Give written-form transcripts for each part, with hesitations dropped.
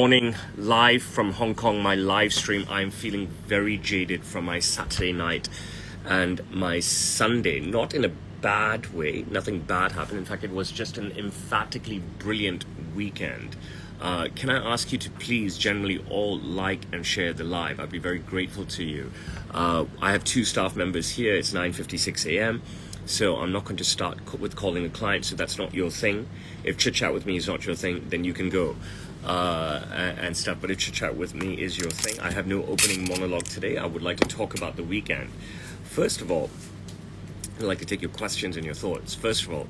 Morning, live from Hong Kong, my live stream. I'm feeling very jaded from my Saturday night and my Sunday. Not in a bad way, nothing bad happened. In fact, it was just an emphatically brilliant weekend. Can I ask you to please generally all like and share the live? I'd be very grateful to you. I have two staff members here. It's 9:56 a.m. So I'm not going to start with calling a client, so that's not your thing. If chit chat with me is not your thing, then you can go and stuff. But if chit chat with me is your thing, I have no opening monologue today. I would like to talk about the weekend. First of all, I'd like to take your questions and your thoughts. First of all,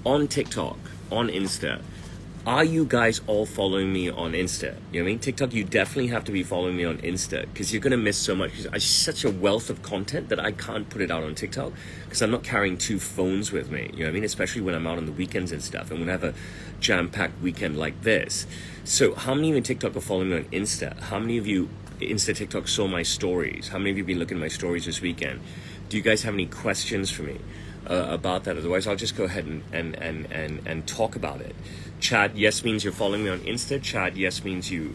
on TikTok, on Insta, are you guys all following me on Insta? You know what I mean? TikTok, you definitely have to be following me on Insta because you're going to miss so much. It's such a wealth of content that I can't put it out on TikTok because I'm not carrying two phones with me. You know what I mean? Especially when I'm out on the weekends and stuff and when I have a jam-packed weekend like this. So how many of you in TikTok are following me on Insta? How many of you Insta TikTok saw my stories? How many of you have been looking at my stories this weekend? Do you guys have any questions for me about that? Otherwise, I'll just go ahead and talk about it. Chad, yes means you're following me on Insta. Chad, yes means you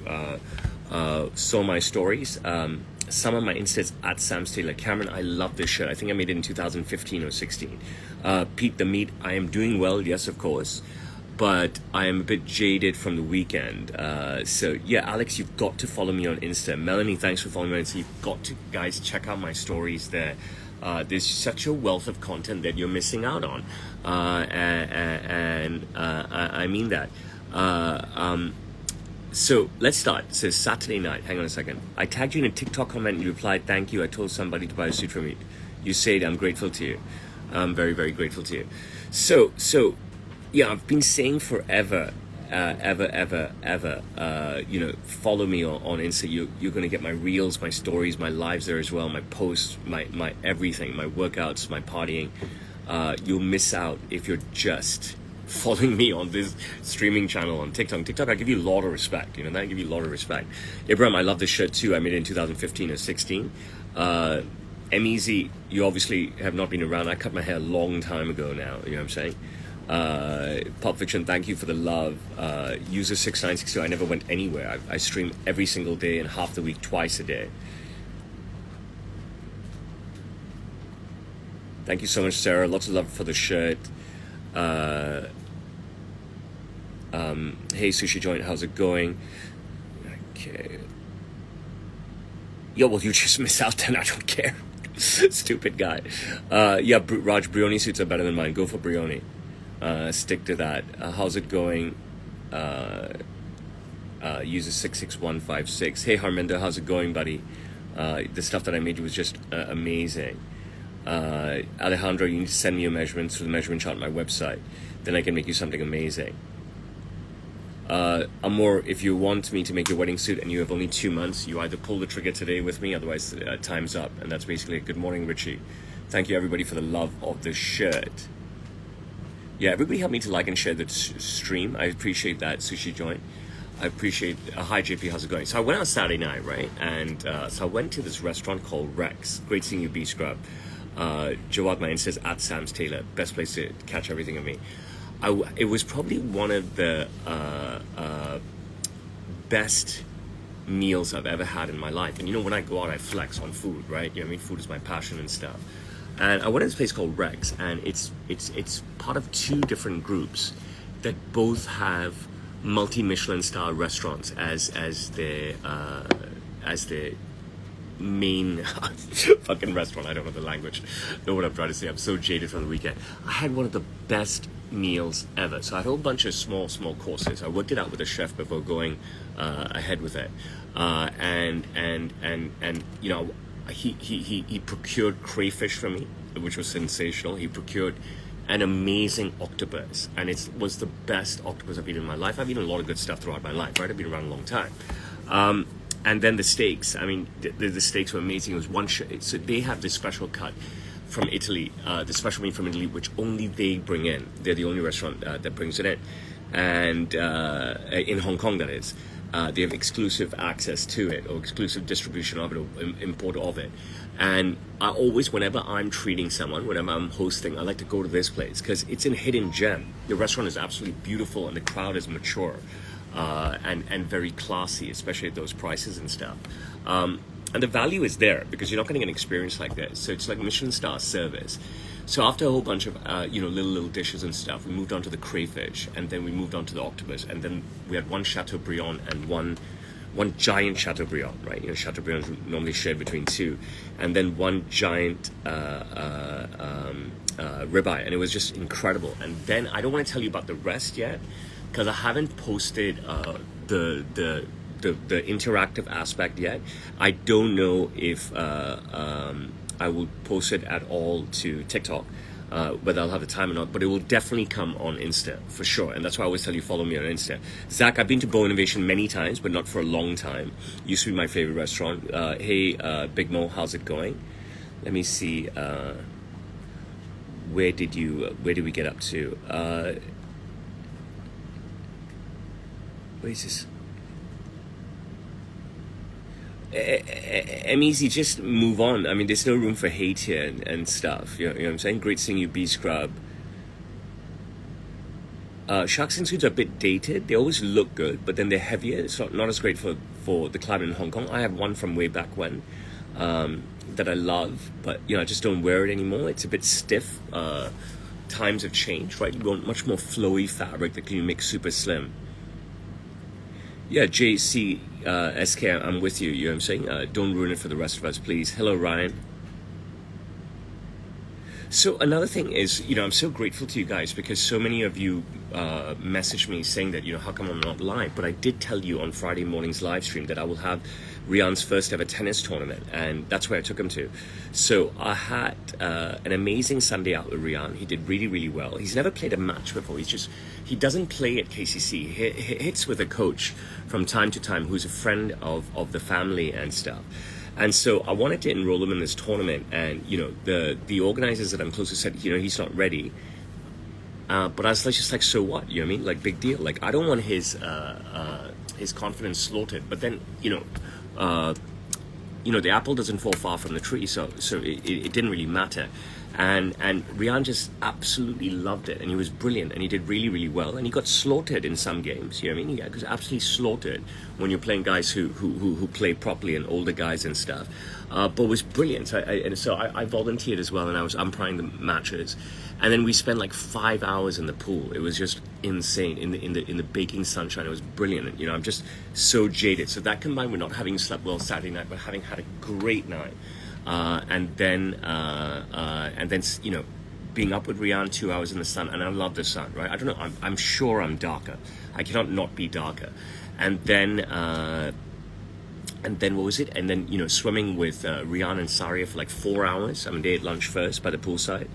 saw my stories. Some of my Instas at Sam's Tailor. Cameron, I love this shirt. I think I made it in 2015 or 16. Pete the Meat, I am doing well, yes, of course. But I am a bit jaded from the weekend. So yeah, Alex, you've got to follow me on Insta. Melanie, thanks for following me on Insta. You've got to, guys, check out my stories there. There's such a wealth of content that you're missing out on. I mean that. So let's start. So Saturday night, hang on a second. I tagged you in a TikTok comment and you replied, thank you. I told somebody to buy a suit for me. You said, I'm grateful to you. I'm very, very grateful to you. So yeah, I've been saying forever, follow me on Insta. You're going to get my reels, my stories, my lives there as well, my posts, my everything, my workouts, my partying. You'll miss out if you're just following me on this streaming channel on TikTok. TikTok, I give you a lot of respect. You know that? I give you a lot of respect. Ibrahim, I love this shirt too. I made it in 2015 or 16. MEZ, you obviously have not been around. I cut my hair a long time ago now. You know what I'm saying? Pulp Fiction, thank you for the love. User 6962, I never went anywhere. I stream every single day and half the week, twice a day. Thank you so much, Sarah. Lots of love for the shirt. Hey, Sushi Joint, how's it going? Okay. Yo, well, you just miss out then. I don't care. Stupid guy. Yeah, Raj, Brioni suits are better than mine. Go for Brioni. Stick to that. How's it going? User 66156. Hey Harminder, how's it going, buddy? The stuff that I made was just amazing. Alejandro, you need to send me your measurements through the measurement chart on my website. Then I can make you something amazing. Amor, if you want me to make your wedding suit and you have only 2 months, you either pull the trigger today with me, otherwise time's up. And that's basically it. Good morning, Richie. Thank you everybody for the love of the shirt. Yeah, everybody help me to like and share the stream. I appreciate that, Sushi Joint. I appreciate, hi JP, how's it going? So I went out Saturday night, right? And so I went to this restaurant called Rex. Great seeing you, B-Scrub. Jawad Main says, at Sam's Tailor. Best place to catch everything of me. It was probably one of the best meals I've ever had in my life. And you know, when I go out, I flex on food, right? You know what I mean? Food is my passion and stuff. And I went to this place called Rex, and it's part of two different groups that both have multi-Michelin star restaurants as their main fucking restaurant. I don't know the language. Know what I'm trying to say. I'm so jaded from the weekend. I had one of the best meals ever. So I had a whole bunch of small courses. I worked it out with a chef before going ahead with it, and you know. He procured crayfish for me, which was sensational. He procured an amazing octopus, and it was the best octopus I've eaten in my life. I've eaten a lot of good stuff throughout my life, right? I've been around a long time. And then the steaks. I mean, the steaks were amazing. It was so they have this special cut from Italy, the special meat from Italy, which only they bring in. They're the only restaurant that brings it in, and in Hong Kong, that is. They have exclusive access to it or exclusive distribution of it or import of it. And I always, whenever I'm treating someone, whenever I'm hosting, I like to go to this place because it's a hidden gem. The restaurant is absolutely beautiful and the crowd is mature and very classy, especially at those prices and stuff. And the value is there because you're not getting an experience like this. So it's like Michelin star service. So after a whole bunch of little dishes and stuff, we moved on to the crayfish, and then we moved on to the octopus, and then we had one Chateaubriand and one giant Chateaubriand, right? You know, Chateaubriand is normally shared between two, and then one giant ribeye, and it was just incredible. And then I don't want to tell you about the rest yet because I haven't posted the interactive aspect yet. I don't know if I will post it at all to TikTok, whether I'll have the time or not, but it will definitely come on Insta for sure. And that's why I always tell you, follow me on Insta. Zach, I've been to Bow Innovation many times, but not for a long time. Used to be my favorite restaurant. Hey, Big Mo, how's it going? Let me see. Where did we get up to? What is this? Easy, just move on. I mean, there's no room for hate here and stuff. You know what I'm saying? Great seeing you, B Scrub. Sharks and suits are a bit dated. They always look good, but then they're heavier. It's not as great for the climate in Hong Kong. I have one from way back when that I love, but I just don't wear it anymore. It's a bit stiff. Times have changed, right? You want much more flowy fabric that can make super slim. Yeah, JC, SK, I'm with you. You know what I'm saying? Don't ruin it for the rest of us, please. Hello, Ryan. So another thing is, I'm so grateful to you guys because so many of you messaged me saying that, how come I'm not live? But I did tell you on Friday morning's live stream that I will have Rian's first ever tennis tournament, and that's where I took him to. So I had an amazing Sunday out with Rian. He did really, really well. He's never played a match before. He doesn't play at KCC. He hits with a coach from time to time who's a friend of the family and stuff. And so I wanted to enroll him in this tournament, and the organizers that I'm close to said, he's not ready. But I was just like, so what? You know what I mean? Like, big deal. Like, I don't want his confidence slaughtered. But then, the apple doesn't fall far from the tree, so it didn't really matter. And Rian just absolutely loved it, and he was brilliant, and he did really, really well, and he got slaughtered in some games. You know what I mean? He was absolutely slaughtered when you're playing guys who play properly and older guys and stuff. But it was brilliant. So I volunteered as well, and I was umpiring the matches, and then we spent like 5 hours in the pool. It was just insane in the baking sunshine. It was brilliant. And, I'm just so jaded. So that combined with not having slept well Saturday night, but having had a great night. And then being up with Rian 2 hours in the sun, and I love the sun, right? I don't know, I'm sure I'm darker. I cannot not be darker. And then what was it? And then, swimming with Rian and Saria for like 4 hours. I mean, they ate lunch first by the poolside.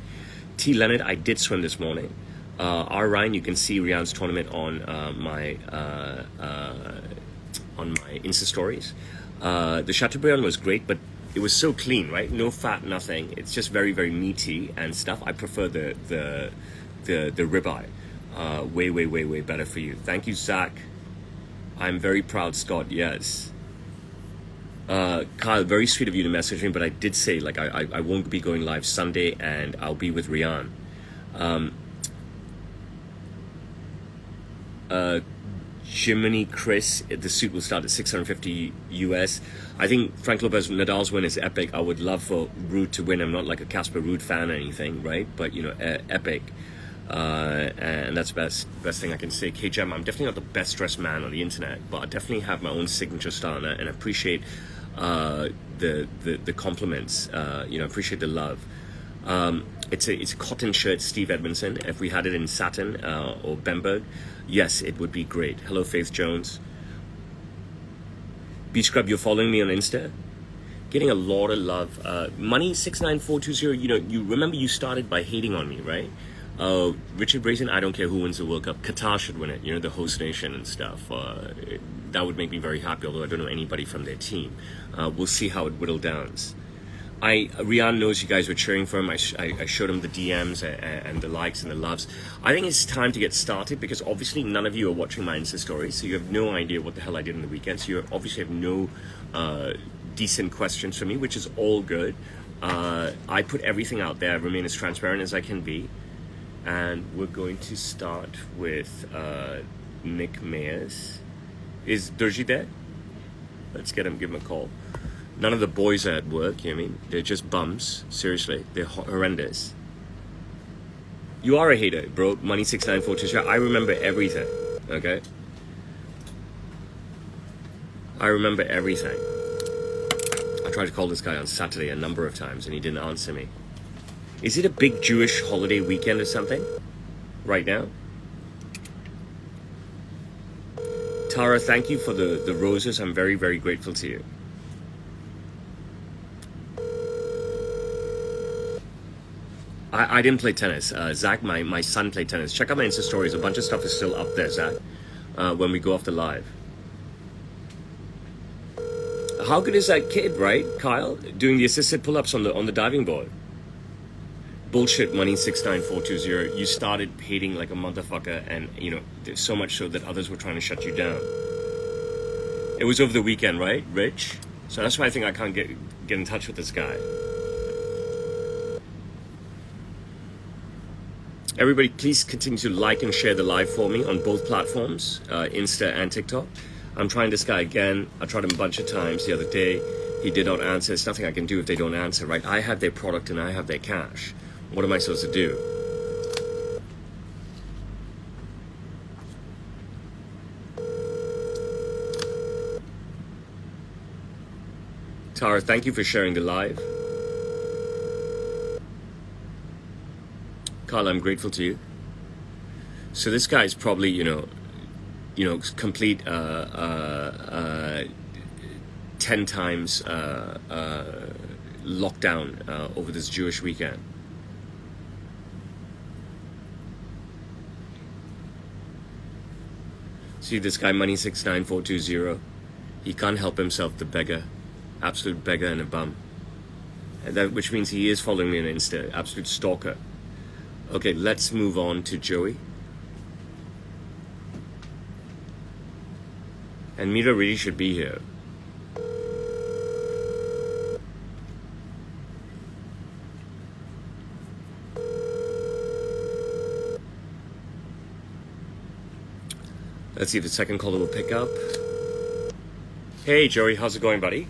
T. Leonard, I did swim this morning. R. Ryan, you can see Rian's tournament on my Insta stories. The Chateaubriand was great, but it was so clean, right? No fat, nothing. It's just very, very meaty and stuff. I prefer the ribeye. Way better for you. Thank you, Zach. I'm very proud, Scott. Yes. Kyle, very sweet of you to message me, but I did say, like, I won't be going live Sunday, and I'll be with Rian. Jiminy Chris, the suit will start at 650 US. I think Frank Lopez Nadal's win is epic. I would love for Ruud to win. I'm not like a Casper Ruud fan or anything, right? But epic. And that's the best thing I can say. KJM, I'm definitely not the best dressed man on the internet, but I definitely have my own signature style, and I appreciate the compliments. Appreciate the love. It's a cotton shirt, Steve Edmondson. If we had it in satin or Bemberg, yes, it would be great. Hello, Faith Jones. B Scrub, you're following me on Insta? Getting a lot of love. Money69420, you remember you started by hating on me, right? Richard Brazen, I don't care who wins the World Cup. Qatar should win it, the host nation and stuff. That would make me very happy, although I don't know anybody from their team. We'll see how it whittle downs. Rian knows you guys were cheering for him. I showed him the DMs and the likes and the loves. I think it's time to get started because obviously none of you are watching my Insta stories, so you have no idea what the hell I did on the weekend. So you obviously have no decent questions for me, which is all good. I put everything out there, remain as transparent as I can be. And we're going to start with Nick Mayers. Is Durji there? Let's give him a call. None of the boys are at work, you know what I mean? They're just bums. Seriously, they're horrendous. You are a hater, bro. Money6942. I remember everything, okay? I remember everything. I tried to call this guy on Saturday a number of times and he didn't answer me. Is it a big Jewish holiday weekend or something right now? Tara, thank you for the roses. I'm very, very grateful to you. I didn't play tennis. Zach, my son played tennis. Check out my Insta stories. A bunch of stuff is still up there, Zach, when we go off the live. How good is that kid, right, Kyle? Doing the assisted pull-ups on the diving board. Bullshit, Money69420. You started hating like a motherfucker, and you know, so much so that others were trying to shut you down. It was over the weekend, right, Rich? So that's why I think I can't get in touch with this guy. Everybody, please continue to like and share the live for me on both platforms, Insta and TikTok. I'm trying this guy again. I tried him a bunch of times the other day. He did not answer. There's nothing I can do if they don't answer, right? I have their product and I have their cash. What am I supposed to do? Tara, thank you for sharing the live. Carl, I'm grateful to you. So this guy is probably, you know, complete 10 times lockdown over this Jewish weekend. See this guy, Money69420. He can't help himself, the beggar. Absolute beggar and a bum. And that, which means he is following me on Insta. Absolute stalker. Okay, let's move on to Joey. And Mira really should be here. Let's see if the second caller will pick up. Hey, Joey, how's it going, buddy?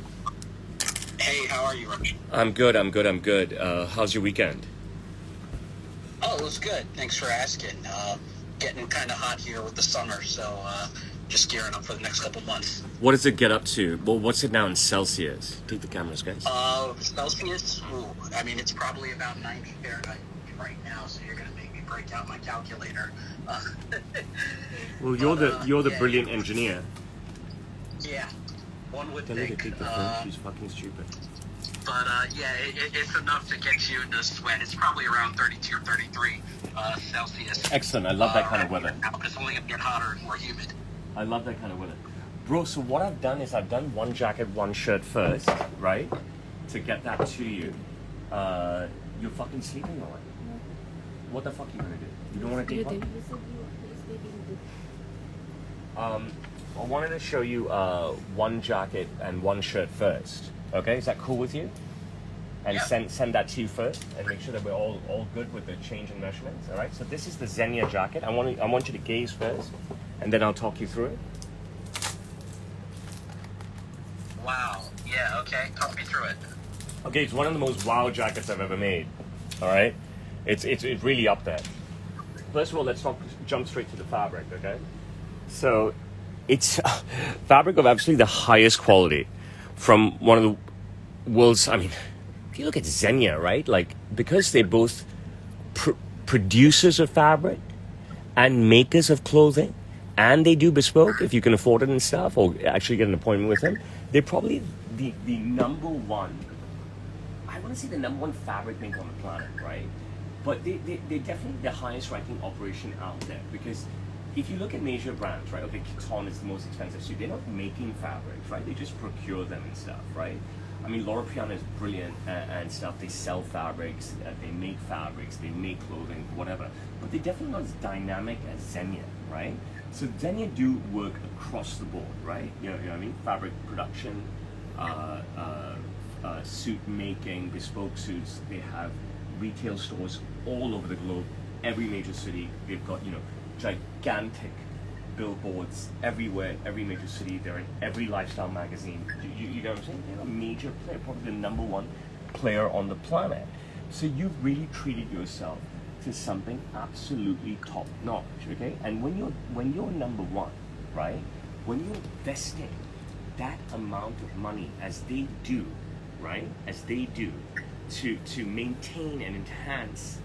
Hey, how are you, Rich? I'm good. How's your weekend? Oh, it was good. Thanks for asking. Getting kind of hot here with the summer, so just gearing up for the next couple months. What does it get up to? Well, what's it now in Celsius? Take the cameras, guys. Celsius, I mean, it's probably about 90 Fahrenheit right now, so you're going to make me break out my calculator. Well, you're the brilliant engineer. Yeah, one would Tell think. her to take the phone. She's fucking stupid. But yeah, it's enough to get you into sweat. It's probably around 32 or 33 Celsius. Excellent. I love that kind of weather. Now, but it's only going to get hotter and more humid. I love that kind of weather. Bro, so what I've done is I've done one jacket, one shirt first, right? To get that to you. You're fucking sleeping or what? What the fuck are you gonna do? You don't want to take one? I wanted to show you one jacket and one shirt first. Okay, is that cool with you? And yeah. send that to you first, and make sure that we're all good with the change in measurements. All right. So this is the Xenia jacket. I want you to gaze first, and then I'll talk you through it. Wow. Yeah. Okay. Talk me through it. Okay, it's one of the most wow jackets I've ever made. All right, it's really up there. First of all, let's jump straight to the fabric. Okay, so it's fabric of absolutely the highest quality from one of the world's. I mean, if you look at Xenia, right? Like, because they're both producers of fabric and makers of clothing, and they do bespoke if you can afford it and stuff, or actually get an appointment with them. They're probably the number one. I want to say the number one fabric maker on the planet, right? But they're definitely the highest ranking operation out there, because if you look at major brands, right? Okay, Kiton is the most expensive, so they're not making fabrics, right? They just procure them and stuff, right? I mean, Laura Piana is brilliant and stuff. They sell fabrics, they make fabrics, they make clothing, whatever. But they're definitely not as dynamic as Xenia, right? So Xenia do work across the board, right? You know what I mean? Fabric production, suit making, bespoke suits. They have retail stores all over the globe, every major city. They've got, gigantic billboards everywhere, every major city. They're in every lifestyle magazine. You know what I'm saying? They're a major player, probably the number one player on the planet. So you've really treated yourself to something absolutely top notch, okay? And when you're number one, right? When you're investing that amount of money as they do, right? As they do, to maintain and enhance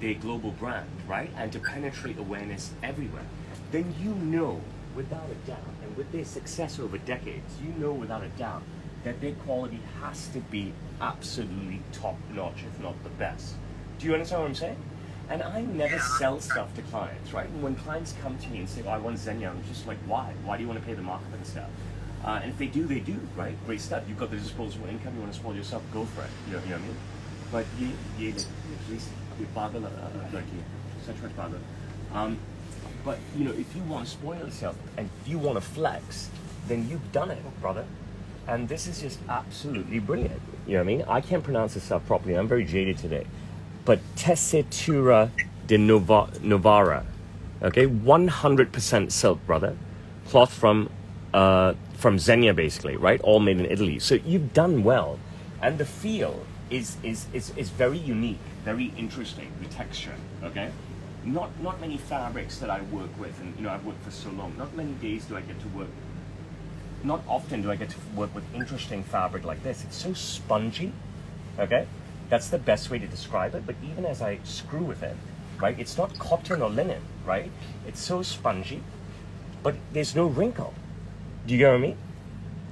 their global brand, right? And to penetrate awareness everywhere, then you know without a doubt, and with their success over decades, you know without a doubt that their quality has to be absolutely top notch, if not the best. Do you understand what I'm saying? And I never sell stuff to clients, right? And when clients come to me and say, oh, I want Xenia, I'm just like, why? Why do you want to pay the markup and stuff? And if they do, they do, right? Great stuff. You've got the disposable income, you want to spoil yourself, go for it. You know what I mean? But but if you want to spoil yourself and if you want to flex, then you've done it, brother. And this is just absolutely brilliant. You know what I mean? I can't pronounce this stuff properly. I'm very jaded today. But Tessitura de Novara, okay, 100% silk, brother. Cloth from Xenia, basically, right? All made in Italy. So you've done well, and the feel is very unique, very interesting. The texture, okay. Not many fabrics that I work with, and I've worked for so long. Not many days do I get to work. Not often do I get to work with interesting fabric like this. It's so spongy, okay. That's the best way to describe it. But even as I screw with it, right, it's not cotton or linen, right? It's so spongy, but there's no wrinkle. Do you get what I mean?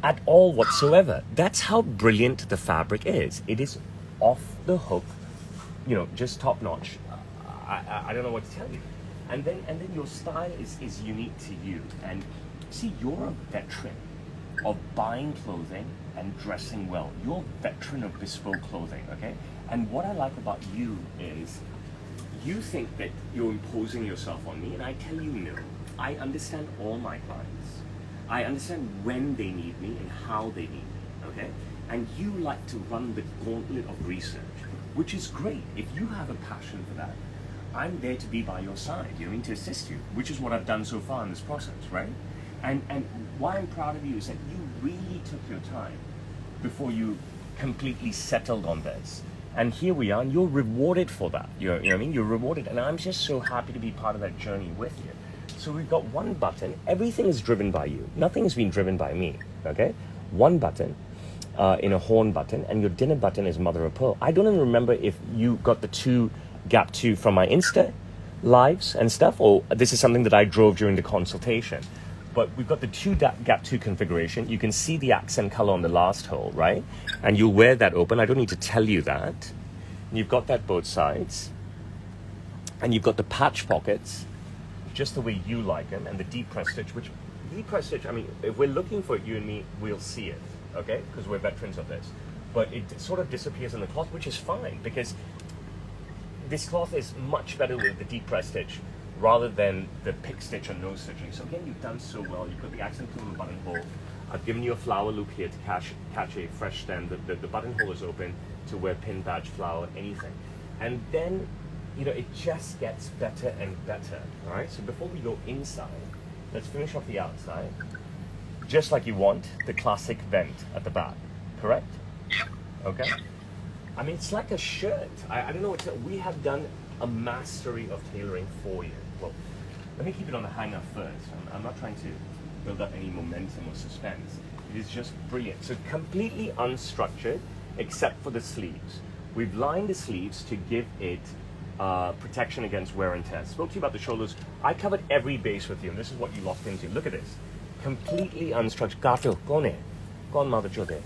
At all whatsoever. That's how brilliant the fabric is. It is off the hook, just top notch. I don't know what to tell you. And then your style is unique to you. And see, you're a veteran of buying clothing and dressing well. You're a veteran of bespoke clothing, okay? And what I like about you is you think that you're imposing yourself on me, and I tell you no. I understand all my clients. I understand when they need me and how they need me, okay? And you like to run the gauntlet of research, which is great. If you have a passion for that, I'm there to be by your side, to assist you, which is what I've done so far in this process, right? And why I'm proud of you is that you really took your time before you completely settled on this. And here we are, and you're rewarded for that. You know what I mean? You're rewarded, and I'm just so happy to be part of that journey with you. So we've got one button. Everything is driven by you. Nothing has been driven by me, okay? One button in a horn button, and your dinner button is mother of pearl. I don't even remember if you got the two gap 2 from my Insta lives and stuff, or this is something that I drove during the consultation. But we've got the two gap 2 configuration. You can see the accent color on the last hole, right? And you'll wear that open. I don't need to tell you that. And you've got that both sides. And you've got the patch pockets, just the way you like them, and the deep press stitch, which deep press stitch, I mean, if we're looking for it, you and me, we'll see it, okay? Because we're veterans of this. But it sort of disappears in the cloth, which is fine, because this cloth is much better with the deep press stitch rather than the pick stitch or nose stitching. So again, you've done so well. You've got the accent in the buttonhole. I've given you a flower loop here to catch a fresh stem. The buttonhole is open to wear pin, badge, flower, anything. And then, it just gets better and better. All right, so before we go inside, let's finish off the outside. Just like you want, the classic vent at the back, correct? Okay. I mean, it's like a shirt. I don't know what to tell. We have done a mastery of tailoring for you. Well, let me keep it on the hanger first. I'm not trying to build up any momentum or suspense. It is just brilliant. So completely unstructured, except for the sleeves. We've lined the sleeves to give it protection against wear and tear. Spoke to you about the shoulders. I covered every base with you, and this is what you locked into. Look at this. Completely unstructured. Garfield, go on, Mother Jode.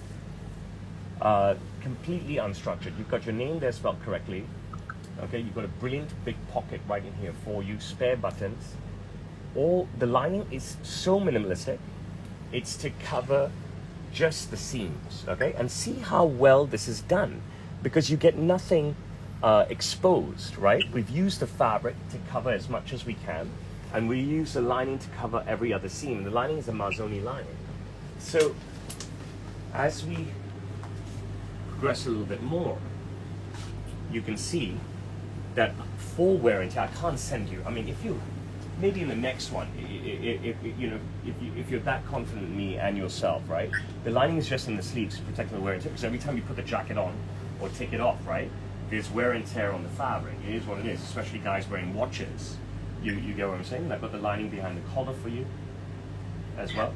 Completely unstructured. You've got your name there spelled correctly. Okay, you've got a brilliant big pocket right in here for you. Spare buttons. All the lining is so minimalistic. It's to cover just the seams, okay? And see how well this is done, because you get nothing exposed, right? We've used the fabric to cover as much as we can, and we use the lining to cover every other seam. The lining is a Mazzoni lining. So as we progress a little bit more, you can see that for wear and tear, I can't send you. I mean, if you maybe in the next one, if you're that confident in me and yourself, right? The lining is just in the sleeves to protect the wear and tear. Because every time you put the jacket on or take it off, right? There's wear and tear on the fabric. It is what it is. Especially guys wearing watches. You get what I'm saying? I've got the lining behind the collar for you as well.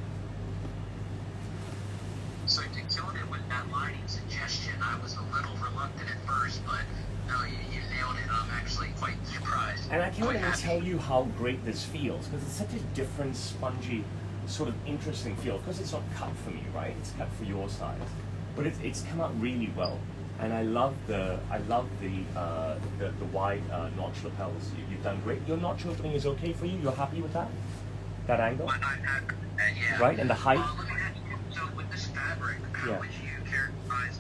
So to kill it with that lining suggestion, I was a little reluctant at first, but no, you nailed it. I'm actually quite surprised. And I can't even tell you how great this feels, because it's such a different, spongy, sort of interesting feel. Because it's not cut for me, right? It's cut for your size, but it's come out really well. And I love the wide notch lapels. You've done great. Your notch opening is okay for you. You're happy with that? That angle? Yeah. Right, and the height. So with this fabric, how would you characterize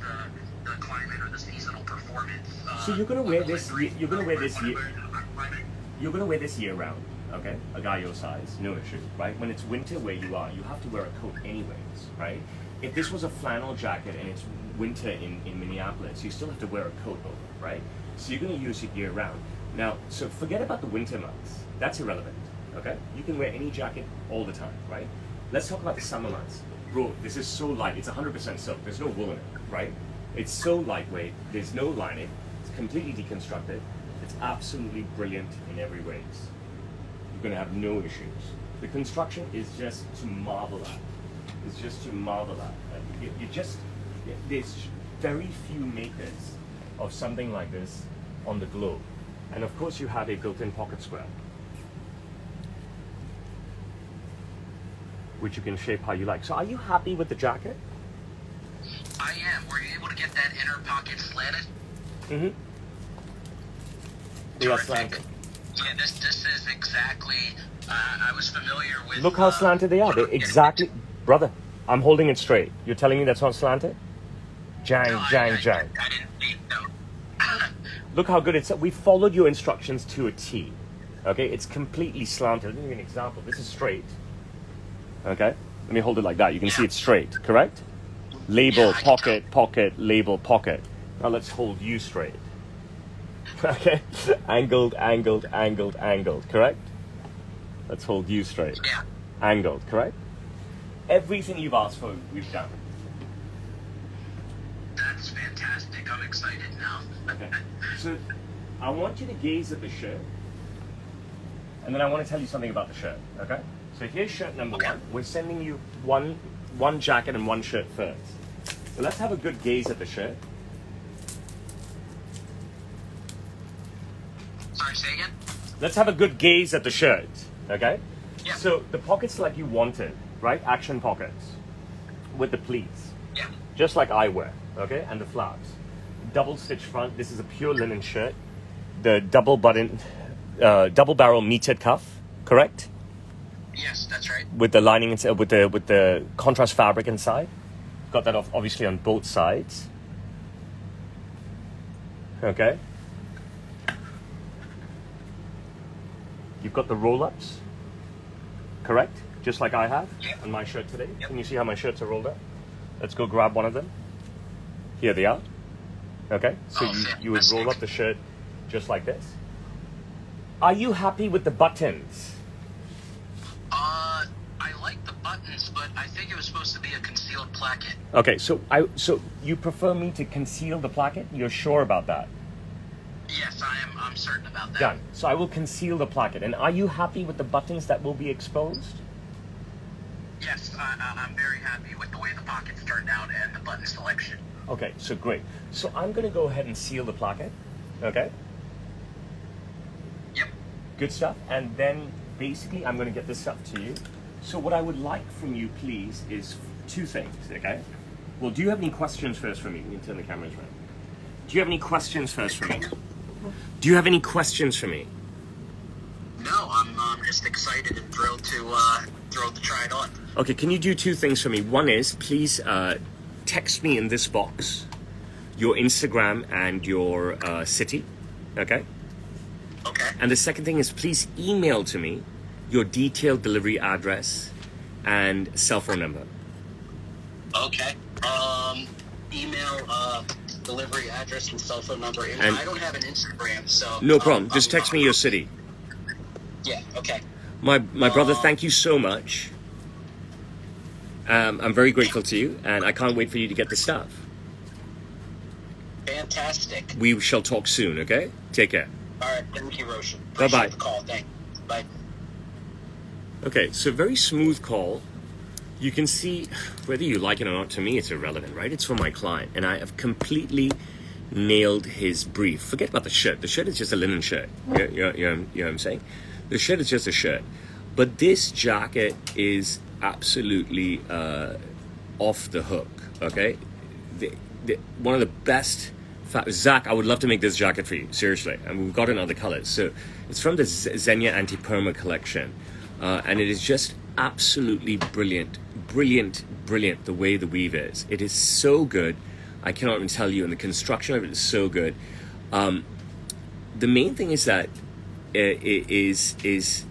the climate or the seasonal performance? So you're gonna wear this. You're gonna wear this year. You're gonna wear this year round. Okay, a guy your size, no issue, right? When it's winter where you are, you have to wear a coat anyways, right? If this was a flannel jacket and it's winter in Minneapolis, you still have to wear a coat over, right? So you're gonna use it year round. Now, so forget about the winter months. That's irrelevant, okay? You can wear any jacket all the time, right? Let's talk about the summer months. Bro, this is so light. It's 100% silk. There's no wool in it, right? It's so lightweight. There's no lining. It's completely deconstructed. It's absolutely brilliant in every way. You're gonna have no issues. The construction is just to marvel at. It's just to marvel at. There's very few makers of something like this on the globe. And of course you have a built-in pocket square, which you can shape how you like. So are you happy with the jacket? I am. Were you able to get that inner pocket slanted? Mm-hmm. They are slanted. Yeah, this is exactly, I was familiar with... Look how slanted they are. They're exactly... Brother, I'm holding it straight. You're telling me that's not slanted? Jang, jang, jang. I didn't think so. Look how good it's... We followed your instructions to a T. Okay, it's completely slanted. I'll give you an example. This is straight. Okay, let me hold it like that. You can see it's straight, correct? Label, pocket, pocket, label, pocket. Now let's hold you straight. Okay, angled, angled, angled, angled, correct? Let's hold you straight. Yeah. Angled, correct? Everything you've asked for, we've done. That's fantastic. I'm excited now. Okay, so I want you to gaze at the shirt, and then I want to tell you something about the shirt, okay? So here's shirt number one. We're sending you one jacket and one shirt first. So let's have a good gaze at the shirt. Sorry, say again? Let's have a good gaze at the shirt, okay? Yeah. So the pockets like you wanted, right? Action pockets with the pleats. Yeah. Just like I wear, okay? And the flaps. Double stitch front. This is a pure linen shirt. The double button, double barrel metered cuff, correct? Yes, that's right. With the lining, with the contrast fabric inside. Got that obviously on both sides. Okay. You've got the roll-ups, correct? Just like I have on my shirt today. Can you see how my shirts are rolled up? Let's go grab one of them. Here they are. Okay, so you would roll up the shirt just like this. Are you happy with the buttons? I like the buttons, but I think it was supposed to be a concealed placket. Okay, so you prefer me to conceal the placket? You're sure about that? Yes, I'm certain about that. Done. So I will conceal the placket. And are you happy with the buttons that will be exposed? Yes, I'm very happy with the way the pockets turned out and the button selection. Okay, so great. So I'm going to go ahead and seal the placket. Okay? Yep. Good stuff. And then basically I'm going to get this stuff to you. So what I would like from you, please, is two things, okay? Well, do you have any questions first for me? You can turn the cameras around. Do you have any questions first for me? Do you have any questions for me? No, I'm just excited and thrilled to try it on. Okay, can you do two things for me? One is, please text me in this box your Instagram and your city, okay? Okay. And the second thing is, please email to me your detailed delivery address and cell phone number. Okay. Email, delivery address, and cell phone number. And I don't have an Instagram, so... no problem. Just text me your city. Yeah, okay. My brother, thank you so much. I'm very grateful to you, and I can't wait for you to get the stuff. Fantastic. We shall talk soon, okay? Take care. All right, thank you, Roshan. Bye-bye. Appreciate the call. Thanks. Bye. Okay, so very smooth call. You can see whether you like it or not. To me, it's irrelevant, right? It's for my client, and I have completely nailed his brief. Forget about the shirt. The shirt is just a linen shirt. You know what I'm saying? The shirt is just a shirt. But this jacket is absolutely off the hook, okay? One of the best... Zach, I would love to make this jacket for you, seriously. And we've got in other colors. So it's from the Xenia Anti-Perma collection. And it is just absolutely brilliant. Brilliant the way the weave is. It is so good. I cannot even tell you. And the construction of it is so good. The main thing is that it is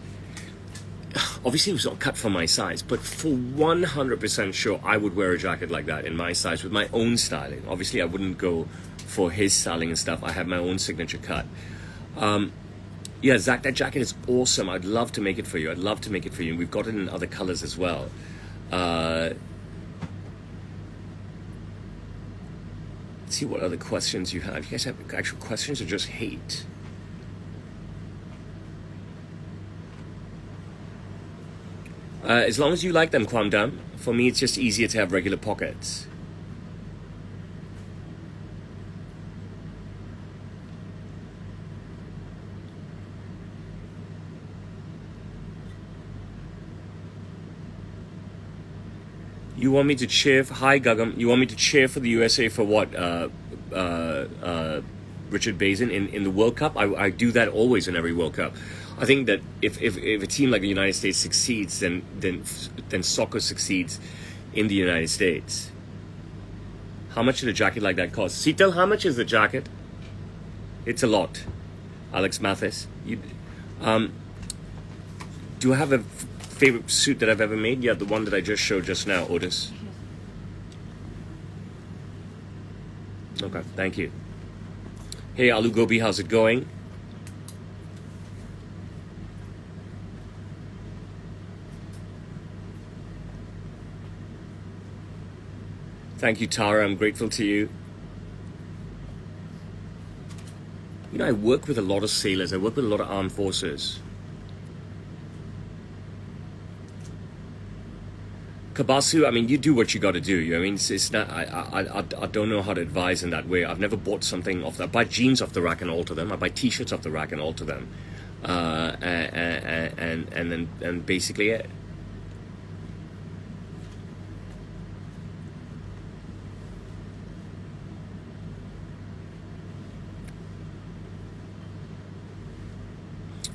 obviously it was not cut for my size, but for 100% sure I would wear a jacket like that in my size with my own styling. Obviously I wouldn't go for his styling and stuff. I have my own signature cut. Yeah, Zach, that jacket is awesome. I'd love to make it for you. And we've got it in other colors as well. Let's see what other questions you have. You guys have actual questions or just hate? As long as you like them, Kwamdam. For me, it's just easier to have regular pockets. You want me to cheer for, hi Gagam, you want me to cheer for the USA for what? Richard Bazin in the World Cup? I do that always in every World Cup. I think that if a team like the United States succeeds, then soccer succeeds in the United States. How much did a jacket like that cost? Sital, how much is the jacket? It's a lot. Alex Mathis. Do I have a favorite suit that I've ever made? Yeah, the one that I just showed just now, Otis. Okay, thank you. Hey, Alu Gobi, how's it going? Thank you, Tara. I'm grateful to you. You know, I work with a lot of sailors. I work with a lot of armed forces. Kabasu, I mean, you do what you got to do. You know, I mean, it's not. I don't know how to advise in that way. I've never bought something off that. I buy jeans off the rack and alter them. I buy T-shirts off the rack and alter them, and basically it.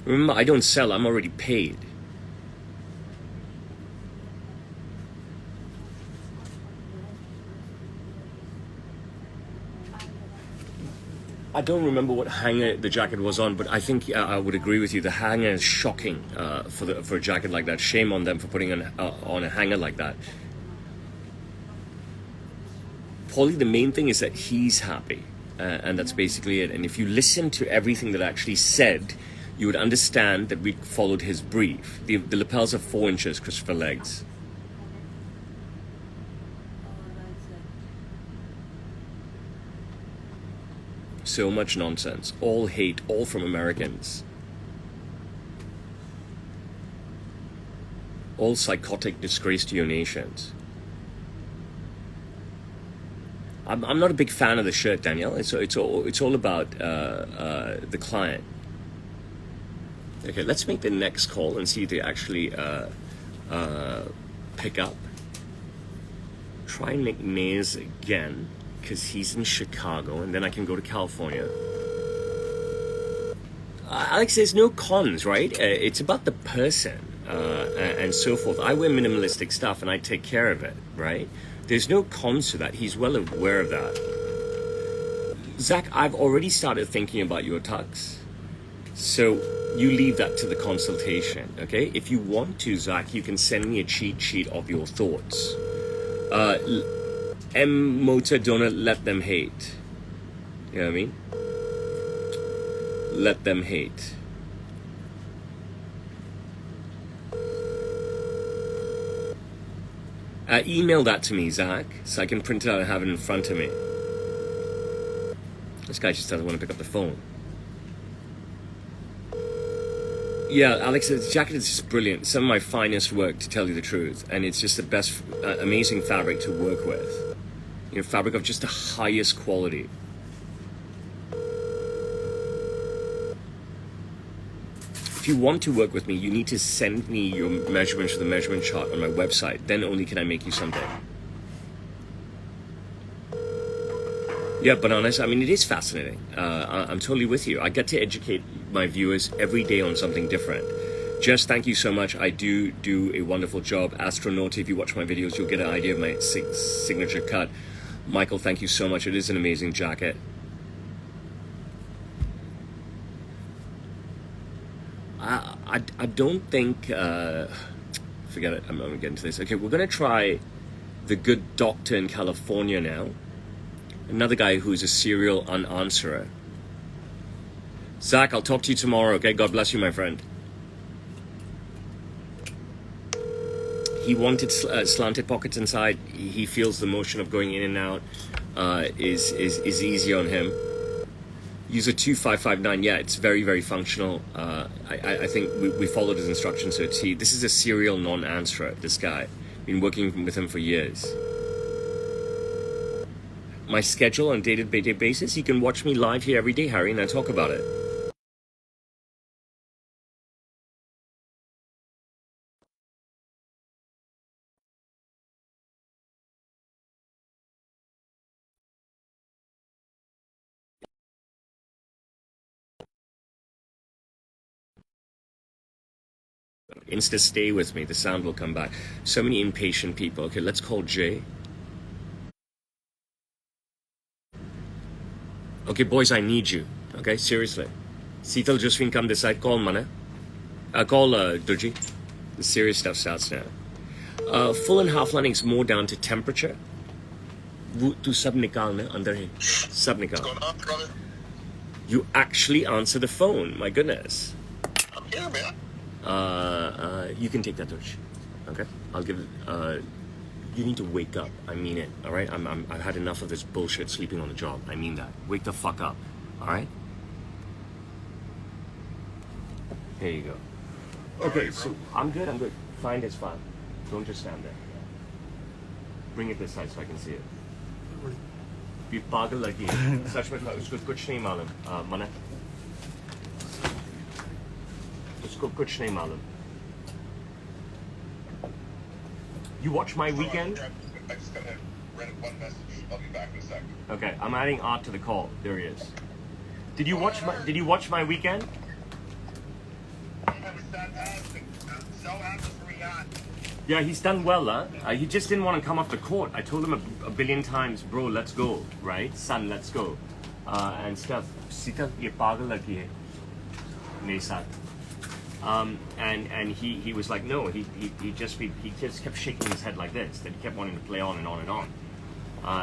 Remember, I don't sell. I'm already paid. I don't remember what hanger the jacket was on, but I think I would agree with you. The hanger is shocking for a jacket like that. Shame on them for putting on a hanger like that. Paulie, the main thing is that he's happy, and that's basically it. And if you listen to everything that I actually said, you would understand that we followed his brief. The lapels are 4 inches, Christopher Legs. So much nonsense. All hate, all from Americans. All psychotic disgrace to your nations. I'm not a big fan of the shirt, Danielle. It's all about the client. Okay, let's make the next call and see if they actually pick up. Try and make Mays again, because he's in Chicago, and then I can go to California. Alex, there's no cons, right? It's about the person. and so forth. I wear minimalistic stuff and I take care of it, right? There's no cons to that. He's well aware of that. Zach, I've already started thinking about your tux. So you leave that to the consultation, okay? If you want to, Zach, you can send me a cheat sheet of your thoughts. M Motor Donut, let them hate. You know what I mean? Let them hate. Email that to me, Zach, so I can print it out and have it in front of me. This guy just doesn't want to pick up the phone. Yeah, Alex, this jacket is just brilliant. Some of my finest work, to tell you the truth. And it's just the best, amazing fabric to work with. You know, fabric of just the highest quality. If you want to work with me, you need to send me your measurements for the measurement chart on my website. Then only can I make you something. Yeah, bananas. I mean, it is fascinating. I'm totally with you. I get to educate my viewers every day on something different. Jess, thank you so much. I do a wonderful job. Astronaut, if you watch my videos, you'll get an idea of my signature cut. Michael, thank you so much. It is an amazing jacket. I don't think, forget it, I'm not gonna get into this. Okay, we're gonna try the good doctor in California now. Another guy who's a serial unanswerer. Zach, I'll talk to you tomorrow, okay? God bless you, my friend. He wanted slanted pockets inside. He feels the motion of going in and out is easy on him. Use a 2559. Yeah, it's very, very functional. I think we followed his instructions to a T. This is a serial non-answerer, this guy. Been working with him for years. My schedule on a day-to-day basis, you can watch me live here every day, Harry, and I talk about it. Insta, stay with me. The sound will come back. So many impatient people. Okay, let's call Jay. Okay, boys, I need you. Okay, seriously. Seetal Josephine, come this side. Call Mana. Call Durji. The serious stuff starts now. Full and half lining is more down to temperature. Tu sab nikalna andar hai. Sab nikal. What's going on, brother? You actually answer the phone. My goodness. I'm here, man. You can take that, Durji. Okay, I'll give it. You need to wake up. I mean it. All right. I've had enough of this bullshit sleeping on the job. I mean that. Wake the fuck up. All right. Here you go. Okay. So I'm good. I'm good. Fine is fine. Don't just stand there. Bring it this side so I can see it. ये पागल लगी है. सच में उसको कुछ नहीं मालूम. मना. उसको कुछ नहीं मालूम. You watch my weekend? I just gotta read one message. I'll be back in a second. Okay, I'm adding Art to the call. There he is. Did you watch my weekend? It was fantastic. I'm so happy for Riyadh. Yeah, he's done well, huh? He just didn't want to come off the court. I told him a billion times, bro, let's go, right? Son, let's go. And stuff. Sita, ye pagal lagi hai. Mere saath. And he was like, no, he just kept shaking his head like this, that he kept wanting to play on and on and on,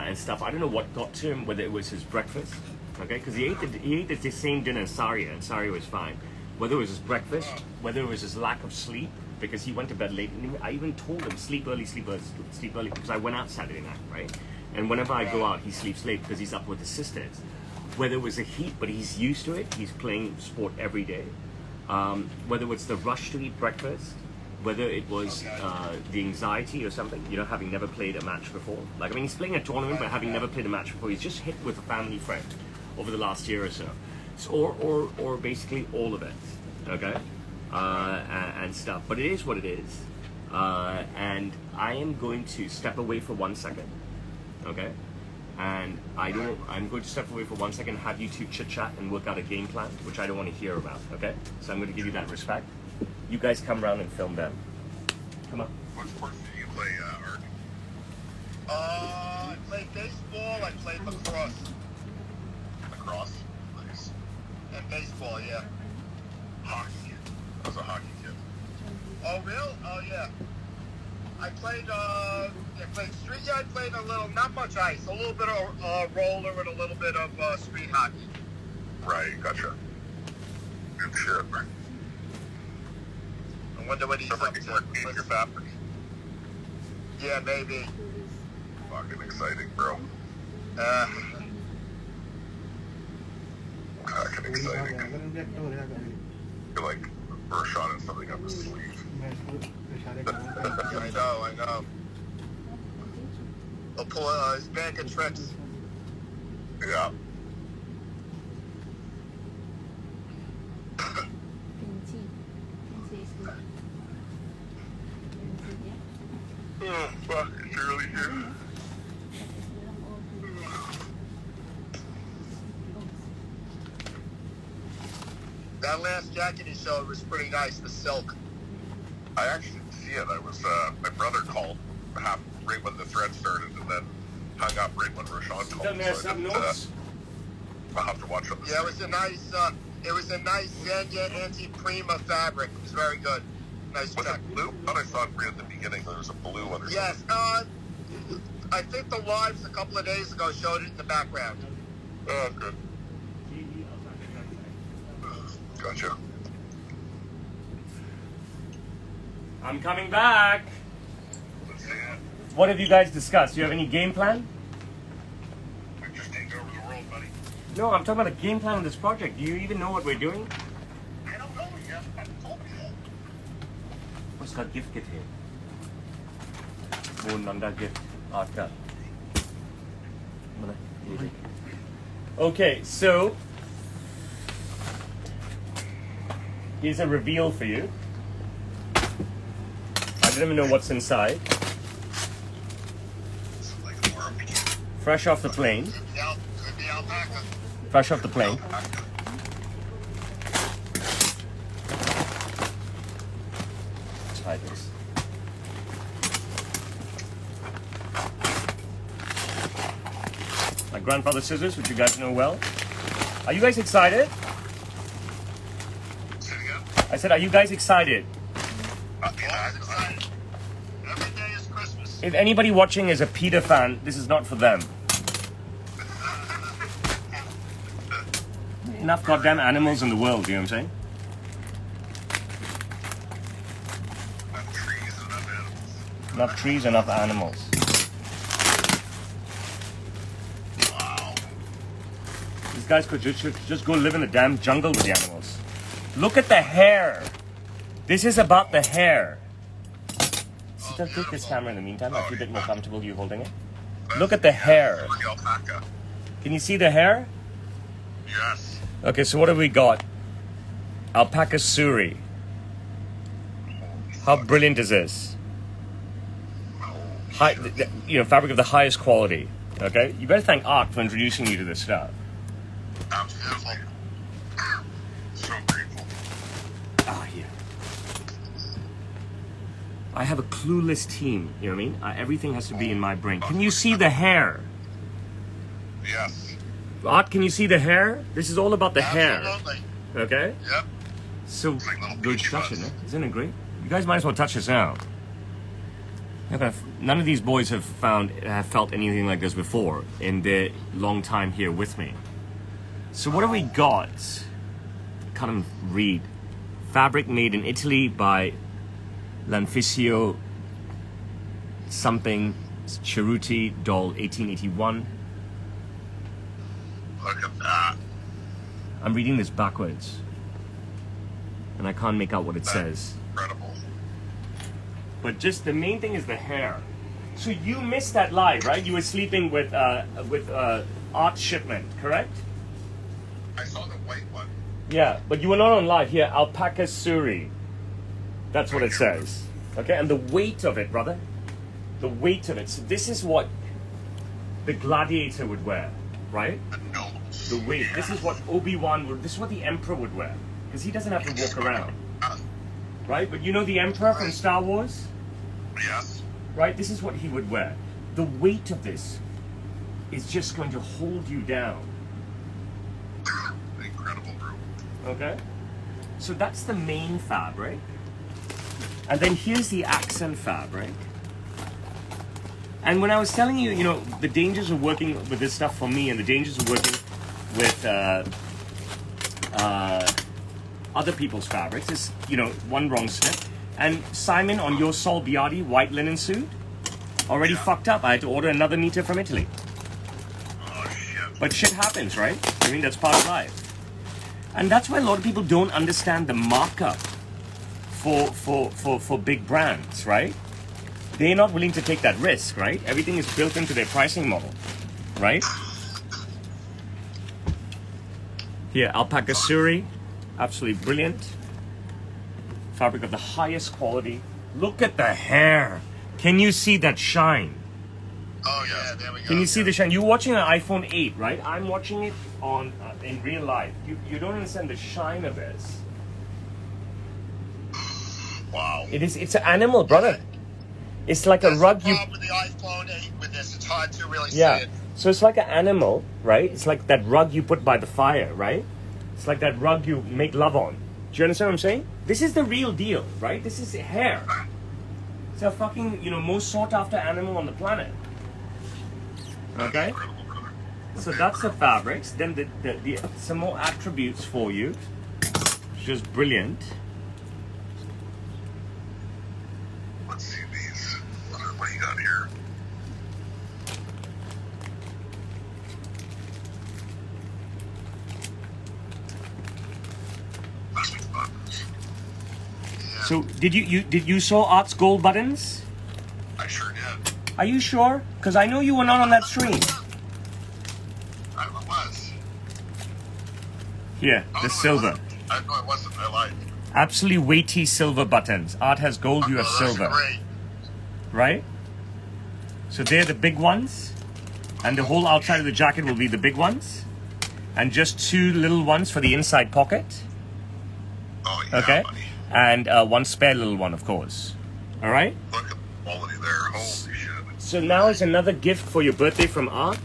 and stuff. I don't know what got to him, whether it was his breakfast, okay, because he ate the same dinner as Saria, and Saria was fine. Whether it was his breakfast, whether it was his lack of sleep, because he went to bed late, and I even told him, sleep early, because I went out Saturday night, right? And whenever I go out, he sleeps late because he's up with his sisters. Whether it was the heat, but he's used to it, he's playing sport every day. Whether it's the rush to eat breakfast, whether it was the anxiety or something, you know, having never played a match before. Like, I mean, he's playing a tournament, but having never played a match before, he's just hit with a family friend over the last year or so. Or basically all of it, okay? And stuff. But it is what it is. And I am going to step away for 1 second, okay? And I'm going to step away for 1 second, have you two chit chat and work out a game plan, which I don't want to hear about, okay? So I'm going to give you that respect. you guys come around and film them. Come on. What sports do you play, Art? I played baseball. I played lacrosse. Lacrosse? Nice. And baseball, yeah. Hockey. I was a hockey kid. Oh, really? Oh, yeah. I played street. Yeah, I played a little, not much ice. A little bit of roller and a little bit of street hockey. Right, gotcha. Good shit. I wonder what he's Ever up get to. more in your fabric? Yeah, maybe. Fucking exciting, bro. Fucking exciting. You're like Roshan and something up his sleeve. I know. He'll pull his bag of tricks. Yeah. Oh, fuck, it's early here. That last jacket he showed was pretty nice, the silk. I actually didn't see it. I was, my brother called right when the thread started and then hung up right when Roshan called. So I didn't, I'll have to watch it. Yeah, it was a nice Zenya anti-Prima fabric. It was very good. Nice Was check. it blue? I thought I saw it right at the beginning. There was a blue one or Yes, something. I think the lives a couple of days ago showed it in the background. Oh, good. Gotcha. I'm coming back. Let's see it. What have you guys discussed? Do you have any game plan? We're just taking over the world, buddy. No, I'm talking about a game plan on this project. Do you even know what we're doing? I don't know yet. I told you that. What's that gift kit here? वो Nanda gift art का. Okay, so here's a reveal for you. I don't even know what's inside. It's like a worm. Fresh off the plane. Could be alpaca. Fresh off the plane. Try this. My grandfather's scissors, which you guys know well. Are you guys excited? Say it again. I said, are you guys excited? Yeah, Always excited. Every day is Christmas. If anybody watching is a Peter fan, this is not for them. Enough goddamn animals in the world, you know what I'm saying? enough trees and enough animals. Enough trees, enough animals. Wow. These guys could just go live in the damn jungle with the animals. Look at the hair. This is about the hair. See, just take this camera in the meantime. I feel a bit more comfortable you holding it. Look at the hair. The alpaca. Can you see the hair? Yes. Okay, so what have we got? Alpaca suri. How brilliant is this? High, fabric of the highest quality. Okay, you better thank Art for introducing you to this stuff. Absolutely. So grateful. Ah, here. I have a clueless team. You know what I mean? Everything has to be in my brain. Can you see the hair? Yes. Art, can you see the hair? This is all about the hair. Absolutely. Okay. Yep. So like little good beach touching butts. it. Isn't it great? You guys might as well touch this out. None of these boys have felt anything like this before in their long time here with me. So what have we got? Can't read. Fabric made in Italy by Lanficio something Cerruti Doll 1881. Look at that. I'm reading this backwards. And I can't make out what it says. Incredible. But just the main thing is the hair. So you missed that live, right? You were sleeping with Art Shipment, correct? I saw the white one. Yeah, but you were not on live. Here, Alpaca Suri. That's what it says. Okay, and the weight of it, brother. The weight of it. So this is what the gladiator would wear, right? No. The weight. This is what Obi-Wan would, this is what the Emperor would wear. Because he doesn't have to walk around. right? But you know the Emperor from Star Wars? Yes. Right? This is what he would wear. The weight of this is just going to hold you down. Incredible, bro. Okay? So that's the main fabric. And then here's the accent fabric. And when I was telling you, you know, the dangers of working with this stuff for me and the dangers of working with other people's fabrics is, you know, one wrong step. And Simon, on your Sol Biardi white linen suit, already fucked up. I had to order another meter from Italy. Oh, shit. But shit happens, right? I mean, that's part of life. And that's why a lot of people don't understand the markup for big brands, right? They're not willing to take that risk, right? Everything is built into their pricing model, right? Here, alpaca suri, absolutely brilliant. Fabric of the highest quality. Look at the hair. Can you see that shine? Oh, yeah, there we go. Can you see the shine? You're watching an iPhone 8, right? I'm watching it on in real life. You don't understand the shine of this. Wow. It's an animal, brother. It's like That's a rug the you... problem with the iPhone 8 with this. It's hard to really Yeah. see it. So it's like an animal, right? It's like that rug you put by the fire, right? It's like that rug you make love on. Do you understand what I'm saying? This is the real deal, right? This is hair. It's a fucking, you know, most sought after animal on the planet. Okay? Incredible, brother. So that's the fabrics. Then the some more attributes for you. Just brilliant. Let's see these. What do you got here? Buttons. Yeah, So did you saw Art's gold buttons? I sure did. Are you sure? Because I know you were not on that stream. I was. Here, Oh, the no, silver. I know I wasn't. I lied. Absolutely weighty silver buttons. Art has gold, you have Oh, that's silver. Great. Right? So they're the big ones. And the whole outside of the jacket will be the big ones. And just two little ones for the inside pocket. Oh, yeah, Okay? buddy. And one spare little one, of course. All right? Look at the quality there. Holy shit. So now is another gift for your birthday from Art.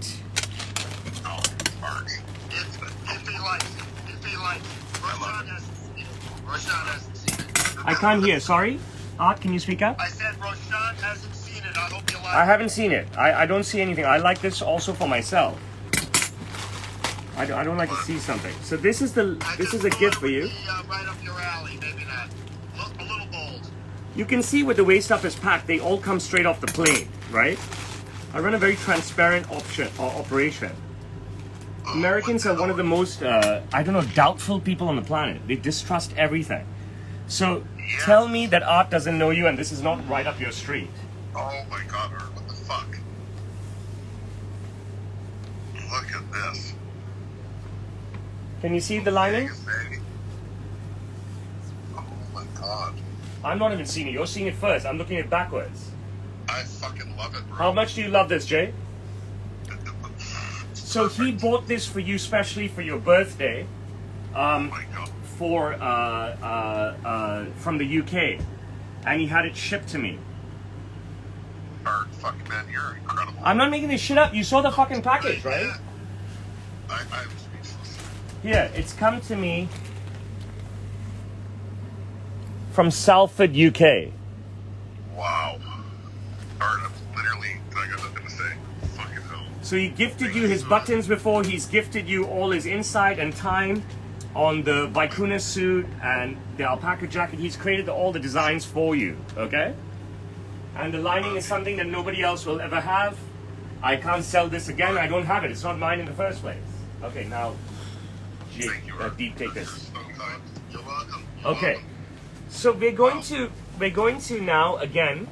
Oh, art. If he likes it. If he likes it. Roshan hasn't seen it. Roshan hasn't seen it. I can't hear. Sorry? Art, can you speak up? I said Roshan hasn't seen it. I hope you like I it. haven't seen it. I don't see anything. I like this also for myself. I don't like to see something. So this is a gift for you. Right up your alley. Maybe not. Look a little bold. You can see with the way stuff is packed, they all come straight off the plane, right? I run a very transparent operation. Americans are one of the most, doubtful people on the planet. They distrust everything. So tell me that Art doesn't know you and this is not right up your street. Oh my god, Art, what the fuck? Look at this. Can you see the lining? Oh my god. I'm not even seeing it. You're seeing it first. I'm looking at it backwards. I fucking love it, bro. How much do you love this, Jay? It's So he perfect. bought this for you specially for your birthday. Oh my god. From the UK, and he had it shipped to me. Art, fuck man, you're incredible. I'm not making this shit up. You saw the fucking package, right? Yeah. I'm speechless. Here, it's come to me from Salford, UK. Wow. Art, I'm literally, I got nothing to say. Fucking hell. So he gifted you his buttons before. He's gifted you all his insight and time on the Vicuna suit and the alpaca jacket. He's created all the designs for you, okay? And the lining is something that nobody else will ever have. I can't sell this again. I don't have it. It's not mine in the first place. Okay, now, Jake, Thank you, Art. deep take this. So kind. You're welcome. You're Okay, welcome. so we're going to now again